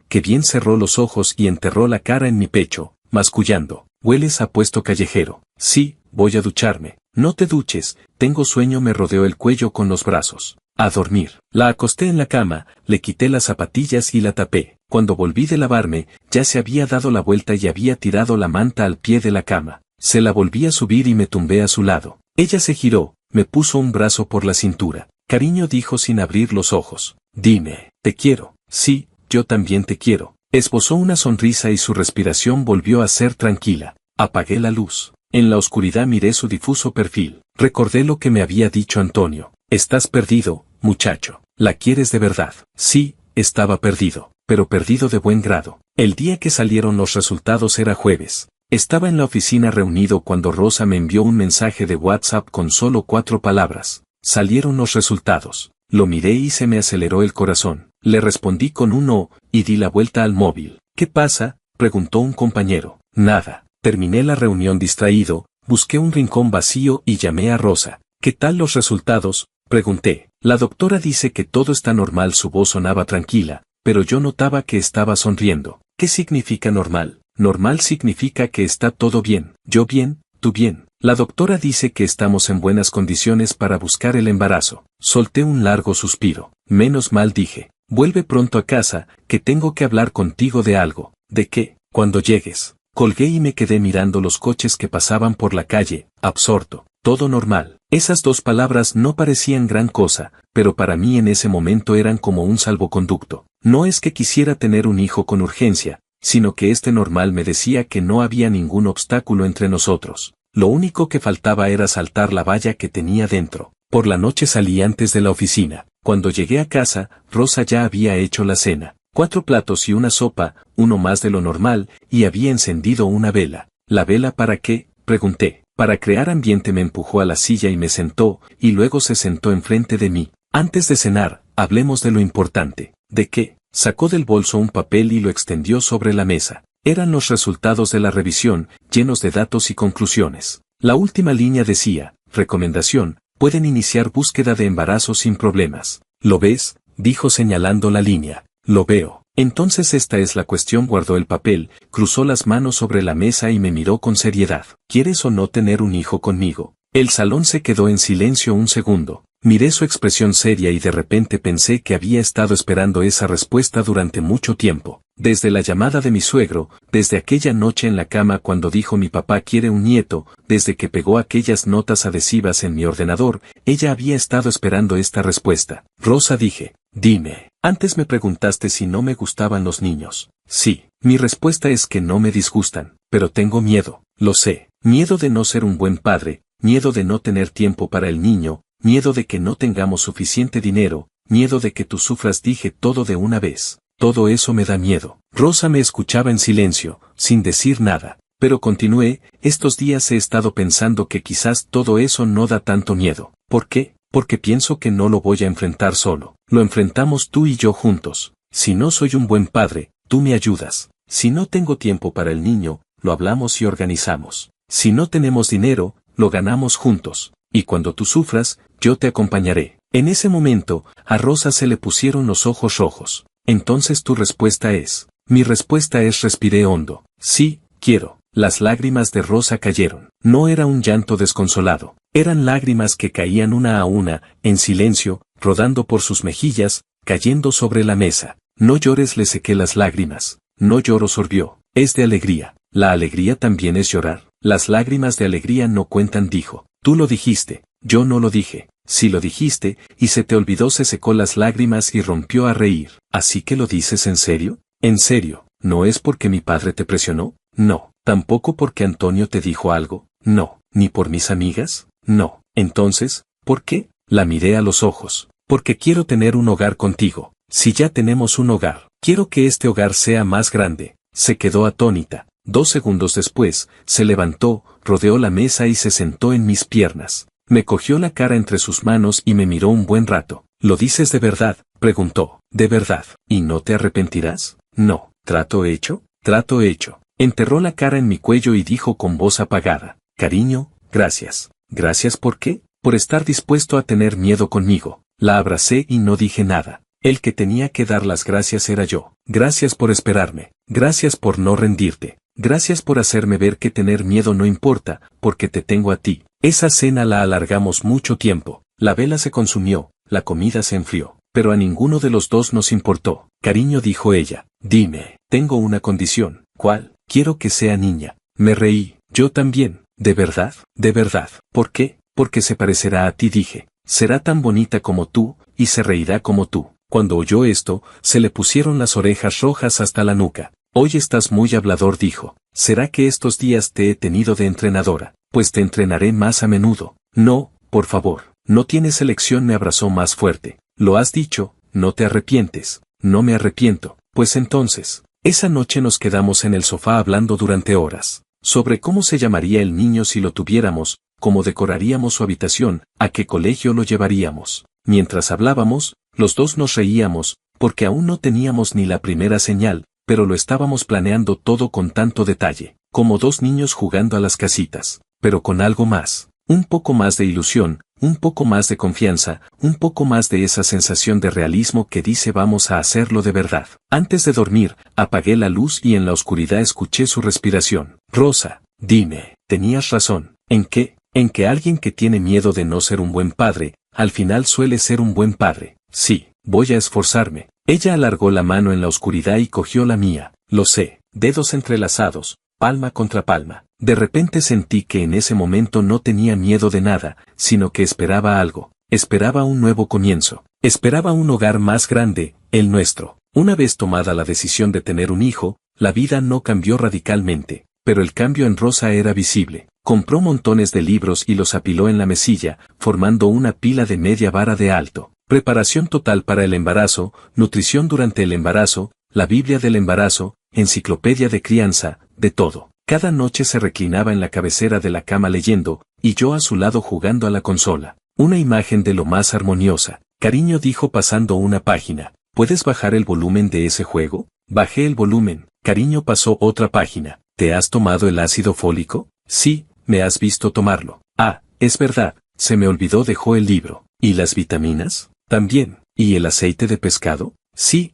S1: Que bien cerró los ojos y enterró la cara en mi pecho, mascullando. «Hueles a puesto callejero». «Sí, voy a ducharme». «No te duches, tengo sueño». Me rodeó el cuello con los brazos. «A dormir». La acosté en la cama, le quité las zapatillas y la tapé. Cuando volví de lavarme, ya se había dado la vuelta y había tirado la manta al pie de la cama. Se la volví a subir y me tumbé a su lado. Ella se giró, me puso un brazo por la cintura. «Cariño», dijo sin abrir los ojos. «Dime, te quiero». «Sí, yo también te quiero». Esbozó una sonrisa y su respiración volvió a ser tranquila. Apagué la luz. En la oscuridad miré su difuso perfil. Recordé lo que me había dicho Antonio. «Estás perdido, muchacho. ¿La quieres de verdad?» Sí, estaba perdido, pero perdido de buen grado. El día que salieron los resultados era jueves. Estaba en la oficina reunido cuando Rosa me envió un mensaje de WhatsApp con solo 4 palabras. «Salieron los resultados». Lo miré y se me aceleró el corazón. Le respondí con un no, y di la vuelta al móvil. «¿Qué pasa?», preguntó un compañero. «Nada». Terminé la reunión distraído, busqué un rincón vacío y llamé a Rosa. «¿Qué tal los resultados?», pregunté. «La doctora dice que todo está normal». Su voz sonaba tranquila, pero yo notaba que estaba sonriendo. «¿Qué significa normal?». «Normal significa que está todo bien». «Yo bien, tú bien». «La doctora dice que estamos en buenas condiciones para buscar el embarazo». Solté un largo suspiro. «Menos mal», dije. «Vuelve pronto a casa, que tengo que hablar contigo de algo». «¿De qué?». «Cuando llegues». Colgué y me quedé mirando los coches que pasaban por la calle, absorto. Todo normal. Esas 2 palabras no parecían gran cosa, pero para mí en ese momento eran como un salvoconducto. No es que quisiera tener un hijo con urgencia, sino que este normal me decía que no había ningún obstáculo entre nosotros. Lo único que faltaba era saltar la valla que tenía dentro. Por la noche salí antes de la oficina. Cuando llegué a casa, Rosa ya había hecho la cena. 4 platos y una sopa, uno más de lo normal, y había encendido una vela. ¿La vela para qué?, pregunté. Para crear ambiente. Me empujó a la silla y me sentó, y luego se sentó enfrente de mí. «Antes de cenar, hablemos de lo importante». «¿De qué?». Sacó del bolso un papel y lo extendió sobre la mesa. Eran los resultados de la revisión, llenos de datos y conclusiones. La última línea decía: «Recomendación, pueden iniciar búsqueda de embarazo sin problemas». «¿Lo ves?», dijo señalando la línea. «Lo veo». «Entonces esta es la cuestión». Guardó el papel, cruzó las manos sobre la mesa y me miró con seriedad. «¿Quieres o no tener un hijo conmigo?». El salón se quedó en silencio un segundo. Miré su expresión seria y de repente pensé que había estado esperando esa respuesta durante mucho tiempo. Desde la llamada de mi suegro, desde aquella noche en la cama cuando dijo «mi papá quiere un nieto», desde que pegó aquellas notas adhesivas en mi ordenador, ella había estado esperando esta respuesta. «Rosa», dije. «Dime, antes me preguntaste si no me gustaban los niños». «Sí». «Mi respuesta es que no me disgustan, pero tengo miedo». «Lo sé». «Miedo de no ser un buen padre, miedo de no tener tiempo para el niño, miedo de que no tengamos suficiente dinero, miedo de que tú sufras». Dije todo de una vez. «Todo eso me da miedo». Rosa me escuchaba en silencio, sin decir nada. Pero continué: «Estos días he estado pensando que quizás todo eso no da tanto miedo». «¿Por qué?». «Porque pienso que no lo voy a enfrentar solo. Lo enfrentamos tú y yo juntos. Si no soy un buen padre, tú me ayudas. Si no tengo tiempo para el niño, lo hablamos y organizamos. Si no tenemos dinero, lo ganamos juntos. Y cuando tú sufras, yo te acompañaré». En ese momento, a Rosa se le pusieron los ojos rojos. «Entonces tu respuesta es». «Mi respuesta es», respiré hondo. «Sí, quiero». Las lágrimas de Rosa cayeron. No era un llanto desconsolado. Eran lágrimas que caían una a una, en silencio, rodando por sus mejillas, cayendo sobre la mesa. «No llores», le sequé las lágrimas. «No lloro», sorbió. «Es de alegría». La alegría también es llorar. Las lágrimas de alegría no cuentan, dijo. Tú lo dijiste, yo no lo dije. Si lo dijiste, y se te olvidó, se secó las lágrimas y rompió a reír. ¿Así que lo dices en serio? ¿En serio? ¿No es porque mi padre te presionó? No. ¿Tampoco porque Antonio te dijo algo? No. ¿Ni por mis amigas? No. Entonces, ¿por qué? La miré a los ojos. Porque quiero tener un hogar contigo. Si ya tenemos un hogar, quiero que este hogar sea más grande. Se quedó atónita. 2 segundos después, se levantó, rodeó la mesa y se sentó en mis piernas. Me cogió la cara entre sus manos y me miró un buen rato. ¿Lo dices de verdad?, preguntó. ¿De verdad? ¿Y no te arrepentirás? No. ¿Trato hecho? Trato hecho. Enterró la cara en mi cuello y dijo con voz apagada. Cariño, gracias. ¿Gracias por qué? Por estar dispuesto a tener miedo conmigo. La abracé y no dije nada. El que tenía que dar las gracias era yo. Gracias por esperarme. Gracias por no rendirte. Gracias por hacerme ver que tener miedo no importa, porque te tengo a ti. Esa cena la alargamos mucho tiempo. La vela se consumió, la comida se enfrió, pero a ninguno de los dos nos importó. Cariño, dijo ella. Dime, tengo una condición. ¿Cuál? Quiero que sea niña. Me reí. Yo también. ¿De verdad? ¿De verdad? ¿Por qué? Porque se parecerá a ti, dije. Será tan bonita como tú, y se reirá como tú. Cuando oyó esto, se le pusieron las orejas rojas hasta la nuca. Hoy estás muy hablador, dijo. ¿Será que estos días te he tenido de entrenadora? Pues te entrenaré más a menudo. No, por favor, no tienes elección, me abrazó más fuerte. Lo has dicho, no te arrepientes. No me arrepiento. Pues entonces, esa noche nos quedamos en el sofá hablando durante horas. Sobre cómo se llamaría el niño si lo tuviéramos, cómo decoraríamos su habitación, a qué colegio lo llevaríamos. Mientras hablábamos, los dos nos reíamos, porque aún no teníamos ni la primera señal, pero lo estábamos planeando todo con tanto detalle, como dos niños jugando a las casitas, pero con algo más, un poco más de ilusión, un poco más de confianza, un poco más de esa sensación de realismo que dice vamos a hacerlo de verdad. Antes de dormir, apagué la luz y en la oscuridad escuché su respiración. Rosa, dime, tenías razón. ¿En qué? En que alguien que tiene miedo de no ser un buen padre, al final suele ser un buen padre. Sí, voy a esforzarme. Ella alargó la mano en la oscuridad y cogió la mía. Lo sé, dedos entrelazados, palma contra palma. De repente sentí que en ese momento no tenía miedo de nada, sino que esperaba algo. Esperaba un nuevo comienzo. Esperaba un hogar más grande, el nuestro. Una vez tomada la decisión de tener un hijo, la vida no cambió radicalmente, pero el cambio en Rosa era visible. Compró montones de libros y los apiló en la mesilla, formando una pila de media vara de alto. Preparación total para el embarazo, nutrición durante el embarazo, la Biblia del embarazo, enciclopedia de crianza, de todo. Cada noche se reclinaba en la cabecera de la cama leyendo, y yo a su lado jugando a la consola. Una imagen de lo más armoniosa. Cariño, dijo pasando una página. ¿Puedes bajar el volumen de ese juego? Bajé el volumen. Cariño pasó otra página. ¿Te has tomado el ácido fólico? Sí, me has visto tomarlo. Ah, es verdad, se me olvidó, dejó el libro. ¿Y las vitaminas? También. ¿Y el aceite de pescado? Sí,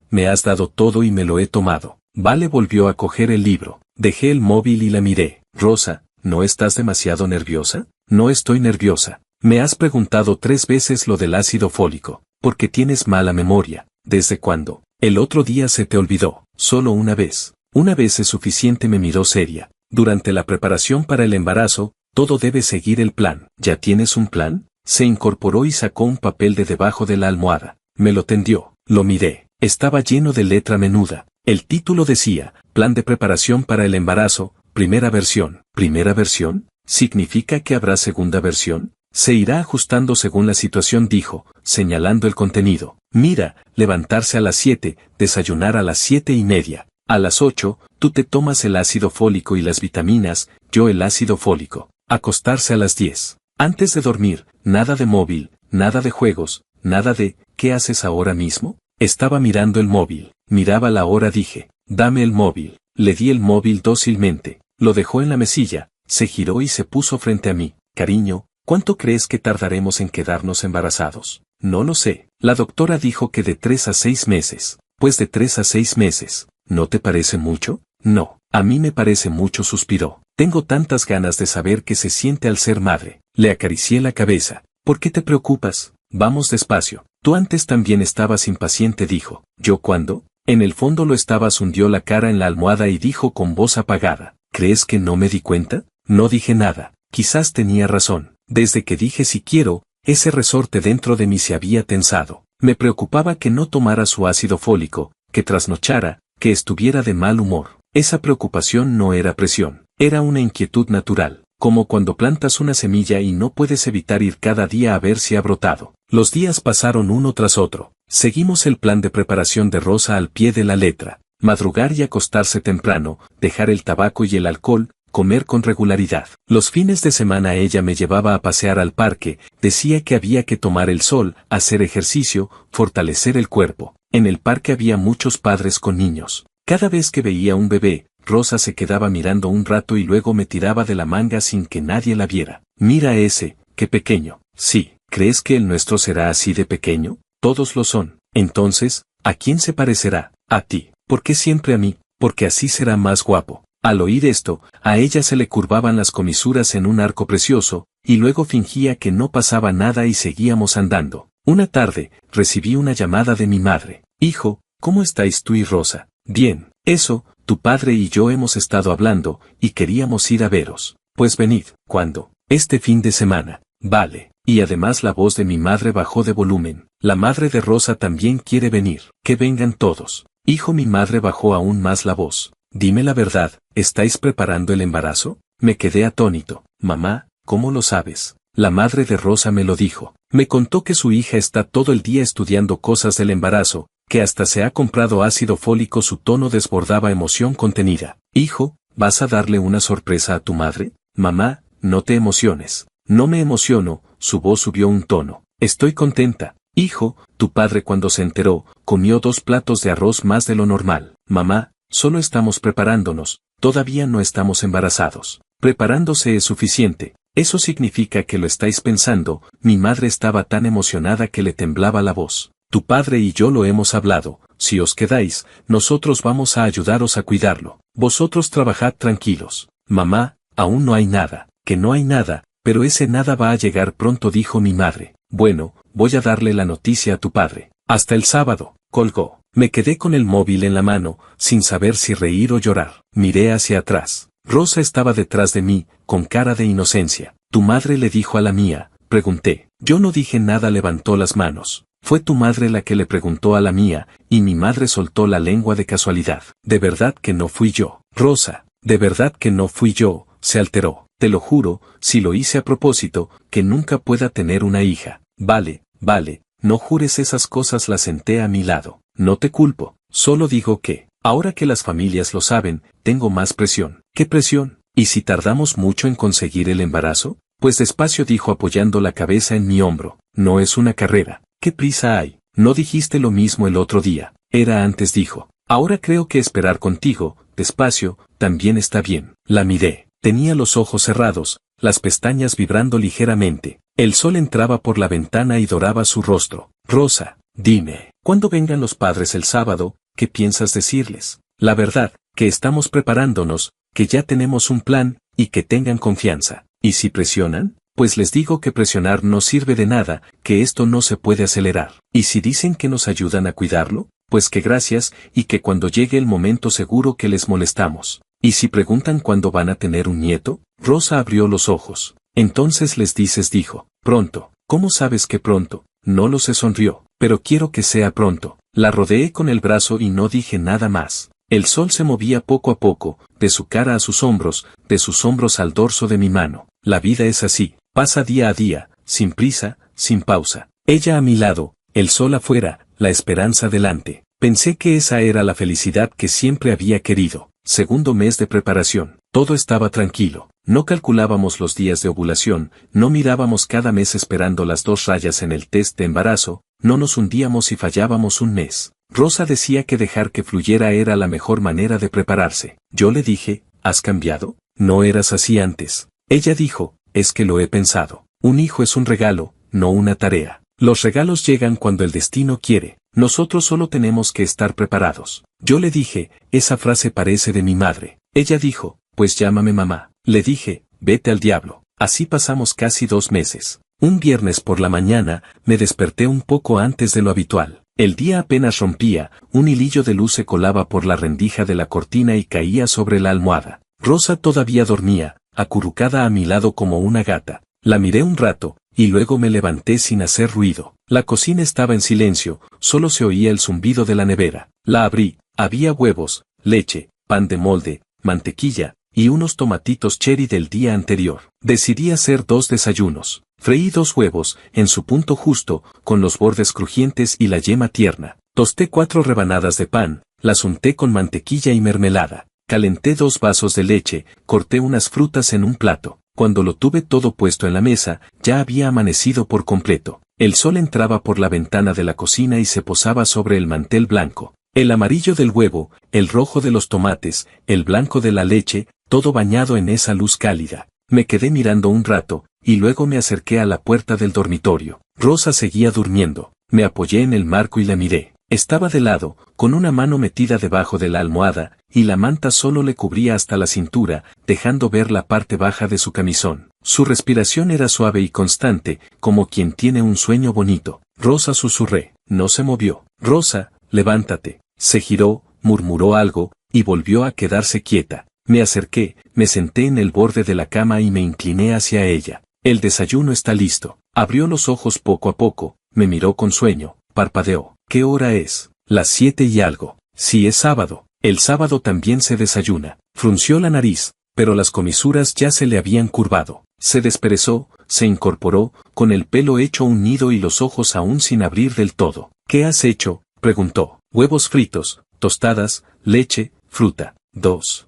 S1: me has dado todo y me lo he tomado. Vale, volvió a coger el libro. Dejé el móvil y la miré. Rosa, ¿no estás demasiado nerviosa? No estoy nerviosa. Me has preguntado 3 veces lo del ácido fólico. Porque tienes mala memoria. ¿Desde cuándo? El otro día se te olvidó. Solo una vez. Una vez es suficiente, me miró seria. Durante la preparación para el embarazo, todo debe seguir el plan. ¿Ya tienes un plan? Se incorporó y sacó un papel de debajo de la almohada. Me lo tendió. Lo miré. Estaba lleno de letra menuda. El título decía, Plan de preparación para el embarazo, primera versión. ¿Primera versión? ¿Significa que habrá segunda versión? Se irá ajustando según la situación, dijo, señalando el contenido. Mira, levantarse a las 7, desayunar a las 7:30. A las 8, tú te tomas el ácido fólico y las vitaminas, yo el ácido fólico. Acostarse a las 10. Antes de dormir, nada de móvil, nada de juegos, nada de, ¿qué haces ahora mismo? Estaba mirando el móvil. Miraba la hora, dije, dame el móvil. Le di el móvil dócilmente. Lo dejó en la mesilla, se giró y se puso frente a mí. Cariño, ¿cuánto crees que tardaremos en quedarnos embarazados? No lo sé. La doctora dijo que de 3 a 6 meses. Pues de 3 a 6 meses. ¿No te parece mucho? No, a mí me parece mucho, suspiró. Tengo tantas ganas de saber qué se siente al ser madre. Le acaricié la cabeza. ¿Por qué te preocupas? Vamos despacio. Tú antes también estabas impaciente, dijo. ¿Yo cuándo? En el fondo lo estabas, hundió la cara en la almohada y dijo con voz apagada, ¿crees que no me di cuenta? No dije nada, quizás tenía razón. Desde que dije si quiero, ese resorte dentro de mí se había tensado. Me preocupaba que no tomara su ácido fólico, que trasnochara, que estuviera de mal humor. Esa preocupación no era presión, era una inquietud natural, como cuando plantas una semilla y no puedes evitar ir cada día a ver si ha brotado. Los días pasaron uno tras otro. Seguimos el plan de preparación de Rosa al pie de la letra. Madrugar y acostarse temprano, dejar el tabaco y el alcohol, comer con regularidad. Los fines de semana ella me llevaba a pasear al parque, decía que había que tomar el sol, hacer ejercicio, fortalecer el cuerpo. En el parque había muchos padres con niños. Cada vez que veía un bebé, Rosa se quedaba mirando un rato y luego me tiraba de la manga sin que nadie la viera. Mira ese, qué pequeño. Sí, ¿crees que el nuestro será así de pequeño? Todos lo son. Entonces, ¿a quién se parecerá? A ti. ¿Por qué siempre a mí? Porque así será más guapo. Al oír esto, a ella se le curvaban las comisuras en un arco precioso, y luego fingía que no pasaba nada y seguíamos andando. Una tarde, recibí una llamada de mi madre. Hijo, ¿cómo estáis tú y Rosa? Bien, eso, tu padre y yo hemos estado hablando, y queríamos ir a veros. Pues venid. ¿Cuándo? Este fin de semana. Vale. Y además la voz de mi madre bajó de volumen. La madre de Rosa también quiere venir. Que vengan todos. Hijo, mi madre bajó aún más la voz. Dime la verdad, ¿estáis preparando el embarazo? Me quedé atónito. Mamá, ¿cómo lo sabes? La madre de Rosa me lo dijo. Me contó que su hija está todo el día estudiando cosas del embarazo, que hasta se ha comprado ácido fólico. Su tono desbordaba emoción contenida. Hijo, ¿vas a darle una sorpresa a tu madre? Mamá, no te emociones. No me emociono, su voz subió un tono. Estoy contenta. Hijo, tu padre cuando se enteró, comió 2 platos de arroz más de lo normal. Mamá, solo estamos preparándonos, todavía no estamos embarazados. Preparándose es suficiente. Eso significa que lo estáis pensando. Mi madre estaba tan emocionada que le temblaba la voz. Tu padre y yo lo hemos hablado. Si os quedáis, nosotros vamos a ayudaros a cuidarlo. Vosotros trabajad tranquilos. Mamá, aún no hay nada. Que no hay nada, pero ese nada va a llegar pronto, dijo mi madre. Bueno, voy a darle la noticia a tu padre. Hasta el sábado. Colgó. Me quedé con el móvil en la mano, sin saber si reír o llorar. Miré hacia atrás. Rosa estaba detrás de mí, con cara de inocencia. ¿Tu madre le dijo a la mía? Pregunté. Yo no dije nada, levantó las manos. Fue tu madre la que le preguntó a la mía, y mi madre soltó la lengua de casualidad. De verdad que no fui yo. Rosa, de verdad que no fui yo, se alteró. Te lo juro, si lo hice a propósito, que nunca pueda tener una hija. Vale, vale, no jures esas cosas, la senté a mi lado. No te culpo, solo digo que, ahora que las familias lo saben, tengo más presión. ¿Qué presión? ¿Y si tardamos mucho en conseguir el embarazo? Pues despacio, dijo apoyando la cabeza en mi hombro. No es una carrera. ¿Qué prisa hay? No dijiste lo mismo el otro día. Era antes, dijo. Ahora creo que esperar contigo, despacio, también está bien. La miré. Tenía los ojos cerrados, las pestañas vibrando ligeramente. El sol entraba por la ventana y doraba su rostro. Rosa, dime, ¿cuándo vengan los padres el sábado? ¿Qué piensas decirles? La verdad, que estamos preparándonos, que ya tenemos un plan, y que tengan confianza. ¿Y si presionan? Pues les digo que presionar no sirve de nada, que esto no se puede acelerar. ¿Y si dicen que nos ayudan a cuidarlo? Pues que gracias, y que cuando llegue el momento seguro que les molestamos. ¿Y si preguntan cuándo van a tener un nieto? Rosa abrió los ojos. Entonces les dices, dijo. Pronto. ¿Cómo sabes que pronto? No lo sé, sonrió. Pero quiero que sea pronto. La rodeé con el brazo y no dije nada más. El sol se movía poco a poco, de su cara a sus hombros, de sus hombros al dorso de mi mano. La vida es así, pasa día a día, sin prisa, sin pausa. Ella a mi lado, el sol afuera, la esperanza delante. Pensé que esa era la felicidad que siempre había querido. Segundo mes de preparación. Todo estaba tranquilo. No calculábamos los días de ovulación, no mirábamos cada mes esperando las 2 rayas en el test de embarazo, no nos hundíamos si fallábamos un mes. Rosa decía que dejar que fluyera era la mejor manera de prepararse. Yo le dije, ¿has cambiado? No eras así antes. Ella dijo, es que lo he pensado. Un hijo es un regalo, no una tarea. Los regalos llegan cuando el destino quiere. Nosotros solo tenemos que estar preparados. Yo le dije, esa frase parece de mi madre. Ella dijo, pues llámame mamá. Le dije, vete al diablo. Así pasamos casi 2 meses. Un viernes por la mañana, me desperté un poco antes de lo habitual. El día apenas rompía, un hilillo de luz se colaba por la rendija de la cortina y caía sobre la almohada. Rosa todavía dormía, acurrucada a mi lado como una gata. La miré un rato, y luego me levanté sin hacer ruido. La cocina estaba en silencio, solo se oía el zumbido de la nevera. La abrí, había huevos, leche, pan de molde, mantequilla, y unos tomatitos cherry del día anterior. Decidí hacer 2 desayunos. Freí 2 huevos, en su punto justo, con los bordes crujientes y la yema tierna. Tosté 4 rebanadas de pan, las unté con mantequilla y mermelada. Calenté 2 vasos de leche, corté unas frutas en un plato. Cuando lo tuve todo puesto en la mesa, ya había amanecido por completo. El sol entraba por la ventana de la cocina y se posaba sobre el mantel blanco. El amarillo del huevo, el rojo de los tomates, el blanco de la leche, todo bañado en esa luz cálida. Me quedé mirando un rato, y luego me acerqué a la puerta del dormitorio. Rosa seguía durmiendo. Me apoyé en el marco y la miré. Estaba de lado, con una mano metida debajo de la almohada, y la manta solo le cubría hasta la cintura, dejando ver la parte baja de su camisón. Su respiración era suave y constante, como quien tiene un sueño bonito. Rosa, susurré. No se movió. Rosa, levántate. Se giró, murmuró algo, y volvió a quedarse quieta. Me acerqué, me senté en el borde de la cama y me incliné hacia ella. El desayuno está listo. Abrió los ojos poco a poco, me miró con sueño, parpadeó. ¿Qué hora es? Las 7 y algo. Sí, es sábado. El sábado también se desayuna. Frunció la nariz, pero las comisuras ya se le habían curvado. Se desperezó, se incorporó, con el pelo hecho un nido y los ojos aún sin abrir del todo. ¿Qué has hecho?, preguntó. Huevos fritos, tostadas, leche, fruta. 2.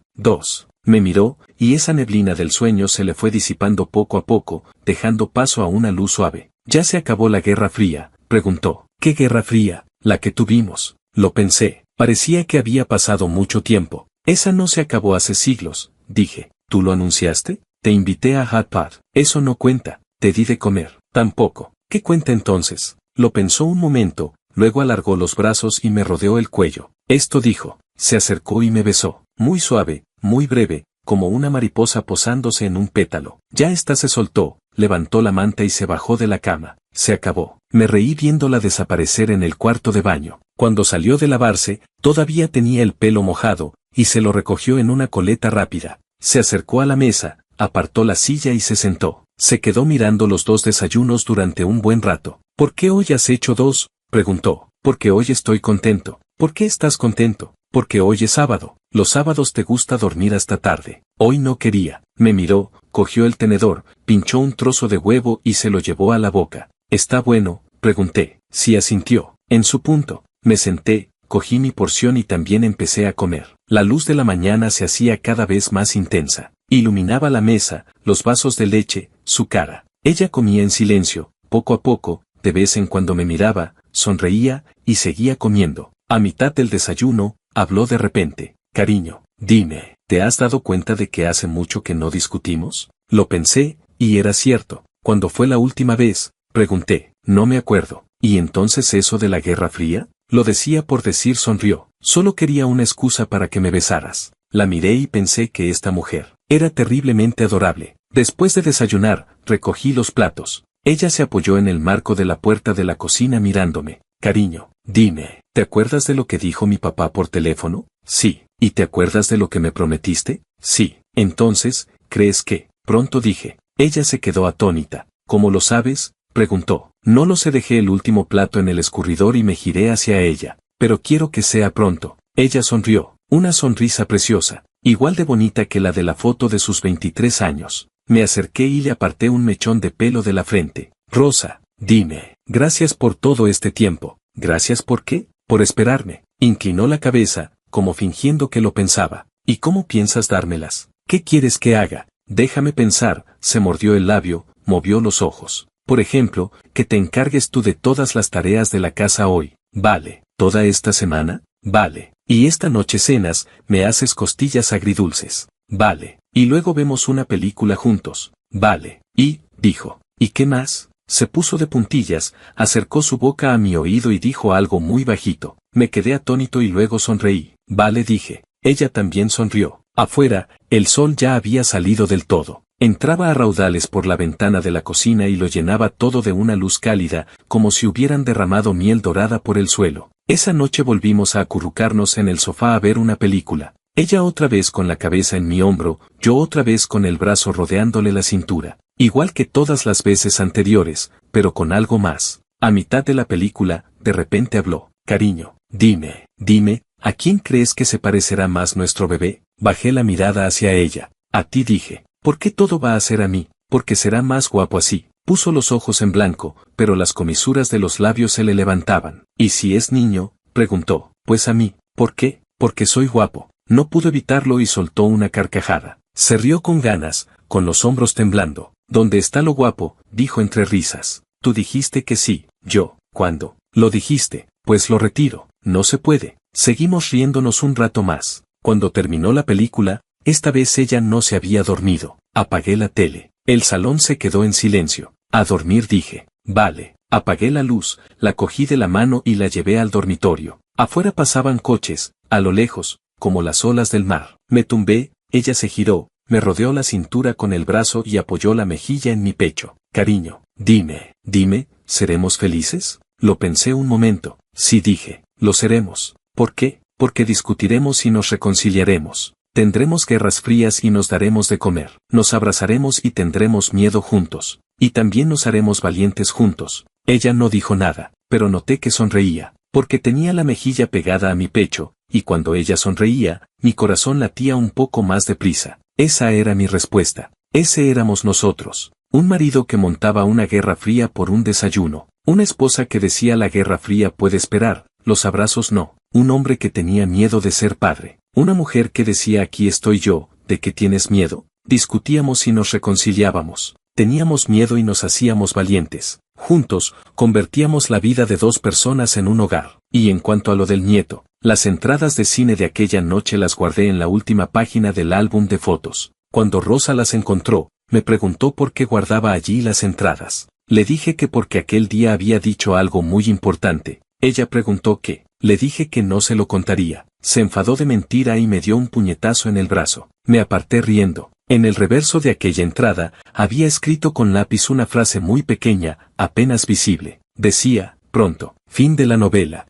S1: Me miró, y esa neblina del sueño se le fue disipando poco a poco, dejando paso a una luz suave. ¿Ya se acabó la Guerra Fría?, preguntó. ¿Qué Guerra Fría? La que tuvimos. Lo pensé. Parecía que había pasado mucho tiempo. Esa no se acabó hace siglos, dije. ¿Tú lo anunciaste? Te invité a Hot Pot. Eso no cuenta. Te di de comer. Tampoco. ¿Qué cuenta entonces? Lo pensó un momento, luego alargó los brazos y me rodeó el cuello. Esto dijo. Se acercó y me besó. Muy suave, muy breve, como una mariposa posándose en un pétalo. Ya ésta se soltó, levantó la manta y se bajó de la cama. Se acabó. Me reí viéndola desaparecer en el cuarto de baño. Cuando salió de lavarse, todavía tenía el pelo mojado, y se lo recogió en una coleta rápida. Se acercó a la mesa, apartó la silla y se sentó. Se quedó mirando los 2 desayunos durante un buen rato. ¿Por qué hoy has hecho 2? Preguntó. Porque hoy estoy contento. ¿Por qué estás contento? Porque hoy es sábado. Los sábados te gusta dormir hasta tarde. Hoy no quería. Me miró, cogió el tenedor, pinchó un trozo de huevo y se lo llevó a la boca. ¿Está bueno?, pregunté. Sí, asintió. En su punto. Me senté, cogí mi porción y también empecé a comer. La luz de la mañana se hacía cada vez más intensa. Iluminaba la mesa, los vasos de leche, su cara. Ella comía en silencio, poco a poco, de vez en cuando me miraba, sonreía, y seguía comiendo. A mitad del desayuno, habló de repente. Cariño, dime, ¿te has dado cuenta de que hace mucho que no discutimos? Lo pensé, y era cierto. ¿Cuándo fue la última vez?, pregunté. No me acuerdo. ¿Y entonces eso de la Guerra Fría? Lo decía por decir, sonrió. Solo quería una excusa para que me besaras. La miré y pensé que esta mujer era terriblemente adorable. Después de desayunar, recogí los platos. Ella se apoyó en el marco de la puerta de la cocina mirándome. Cariño, dime, ¿te acuerdas de lo que dijo mi papá por teléfono? Sí. ¿Y te acuerdas de lo que me prometiste? Sí. Entonces, ¿crees que? Pronto dije. Ella se quedó atónita. ¿Cómo lo sabes?, preguntó. No lo sé, dejé el último plato en el escurridor y me giré hacia ella. Pero quiero que sea pronto. Ella sonrió. Una sonrisa preciosa, igual de bonita que la de la foto de sus 23 años. Me acerqué y le aparté un mechón de pelo de la frente. Rosa, dime, gracias por todo este tiempo. ¿Gracias por qué? Por esperarme. Inclinó la cabeza, como fingiendo que lo pensaba. ¿Y cómo piensas dármelas? ¿Qué quieres que haga? Déjame pensar. Se mordió el labio, movió los ojos. Por ejemplo, que te encargues tú de todas las tareas de la casa hoy. Vale. ¿Toda esta semana? Vale. Y esta noche cenas, me haces costillas agridulces. Vale. Y luego vemos una película juntos. Vale. Y, dijo. ¿Y qué más? Se puso de puntillas, acercó su boca a mi oído y dijo algo muy bajito. Me quedé atónito y luego sonreí. Vale, dije. Ella también sonrió. Afuera, el sol ya había salido del todo. Entraba a raudales por la ventana de la cocina y lo llenaba todo de una luz cálida, como si hubieran derramado miel dorada por el suelo. Esa noche volvimos a acurrucarnos en el sofá a ver una película. Ella otra vez con la cabeza en mi hombro, yo otra vez con el brazo rodeándole la cintura. Igual que todas las veces anteriores, pero con algo más. A mitad de la película, de repente habló. Cariño, dime, ¿a quién crees que se parecerá más nuestro bebé? Bajé la mirada hacia ella. A ti, dije. ¿Por qué todo va a ser a mí? Porque será más guapo así. Puso los ojos en blanco, pero las comisuras de los labios se le levantaban. ¿Y si es niño? Preguntó. Pues a mí. ¿Por qué? Porque soy guapo. No pudo evitarlo y soltó una carcajada. Se rió con ganas, con los hombros temblando. ¿Dónde está lo guapo? Dijo entre risas. Tú dijiste que sí. Yo. ¿Cuándo? Lo dijiste. Pues lo retiro. No se puede. Seguimos riéndonos un rato más. Cuando terminó la película, esta vez ella no se había dormido. Apagué la tele. El salón se quedó en silencio. A dormir, dije. Vale. Apagué la luz, la cogí de la mano y la llevé al dormitorio. Afuera pasaban coches, a lo lejos, como las olas del mar. Me tumbé, ella se giró, me rodeó la cintura con el brazo y apoyó la mejilla en mi pecho. Cariño, dime, ¿seremos felices? Lo pensé un momento. Sí, dije, lo seremos. ¿Por qué? Porque discutiremos y nos reconciliaremos. Tendremos guerras frías y nos daremos de comer. Nos abrazaremos y tendremos miedo juntos. Y también nos haremos valientes juntos. Ella no dijo nada, pero noté que sonreía, porque tenía la mejilla pegada a mi pecho, y cuando ella sonreía, mi corazón latía un poco más deprisa. Esa era mi respuesta. Ese éramos nosotros. Un marido que montaba una guerra fría por un desayuno. Una esposa que decía la guerra fría puede esperar, los abrazos no. Un hombre que tenía miedo de ser padre. Una mujer que decía aquí estoy yo, ¿de qué tienes miedo? Discutíamos y nos reconciliábamos. Teníamos miedo y nos hacíamos valientes. Juntos, convertíamos la vida de dos personas en un hogar. Y en cuanto a lo del nieto, las entradas de cine de aquella noche las guardé en la última página del álbum de fotos. Cuando Rosa las encontró, me preguntó por qué guardaba allí las entradas. Le dije que porque aquel día había dicho algo muy importante. Ella preguntó qué. Le dije que no se lo contaría. Se enfadó de mentira y me dio un puñetazo en el brazo. Me aparté riendo. En el reverso de aquella entrada, había escrito con lápiz una frase muy pequeña, apenas visible. Decía, pronto, fin de la novela.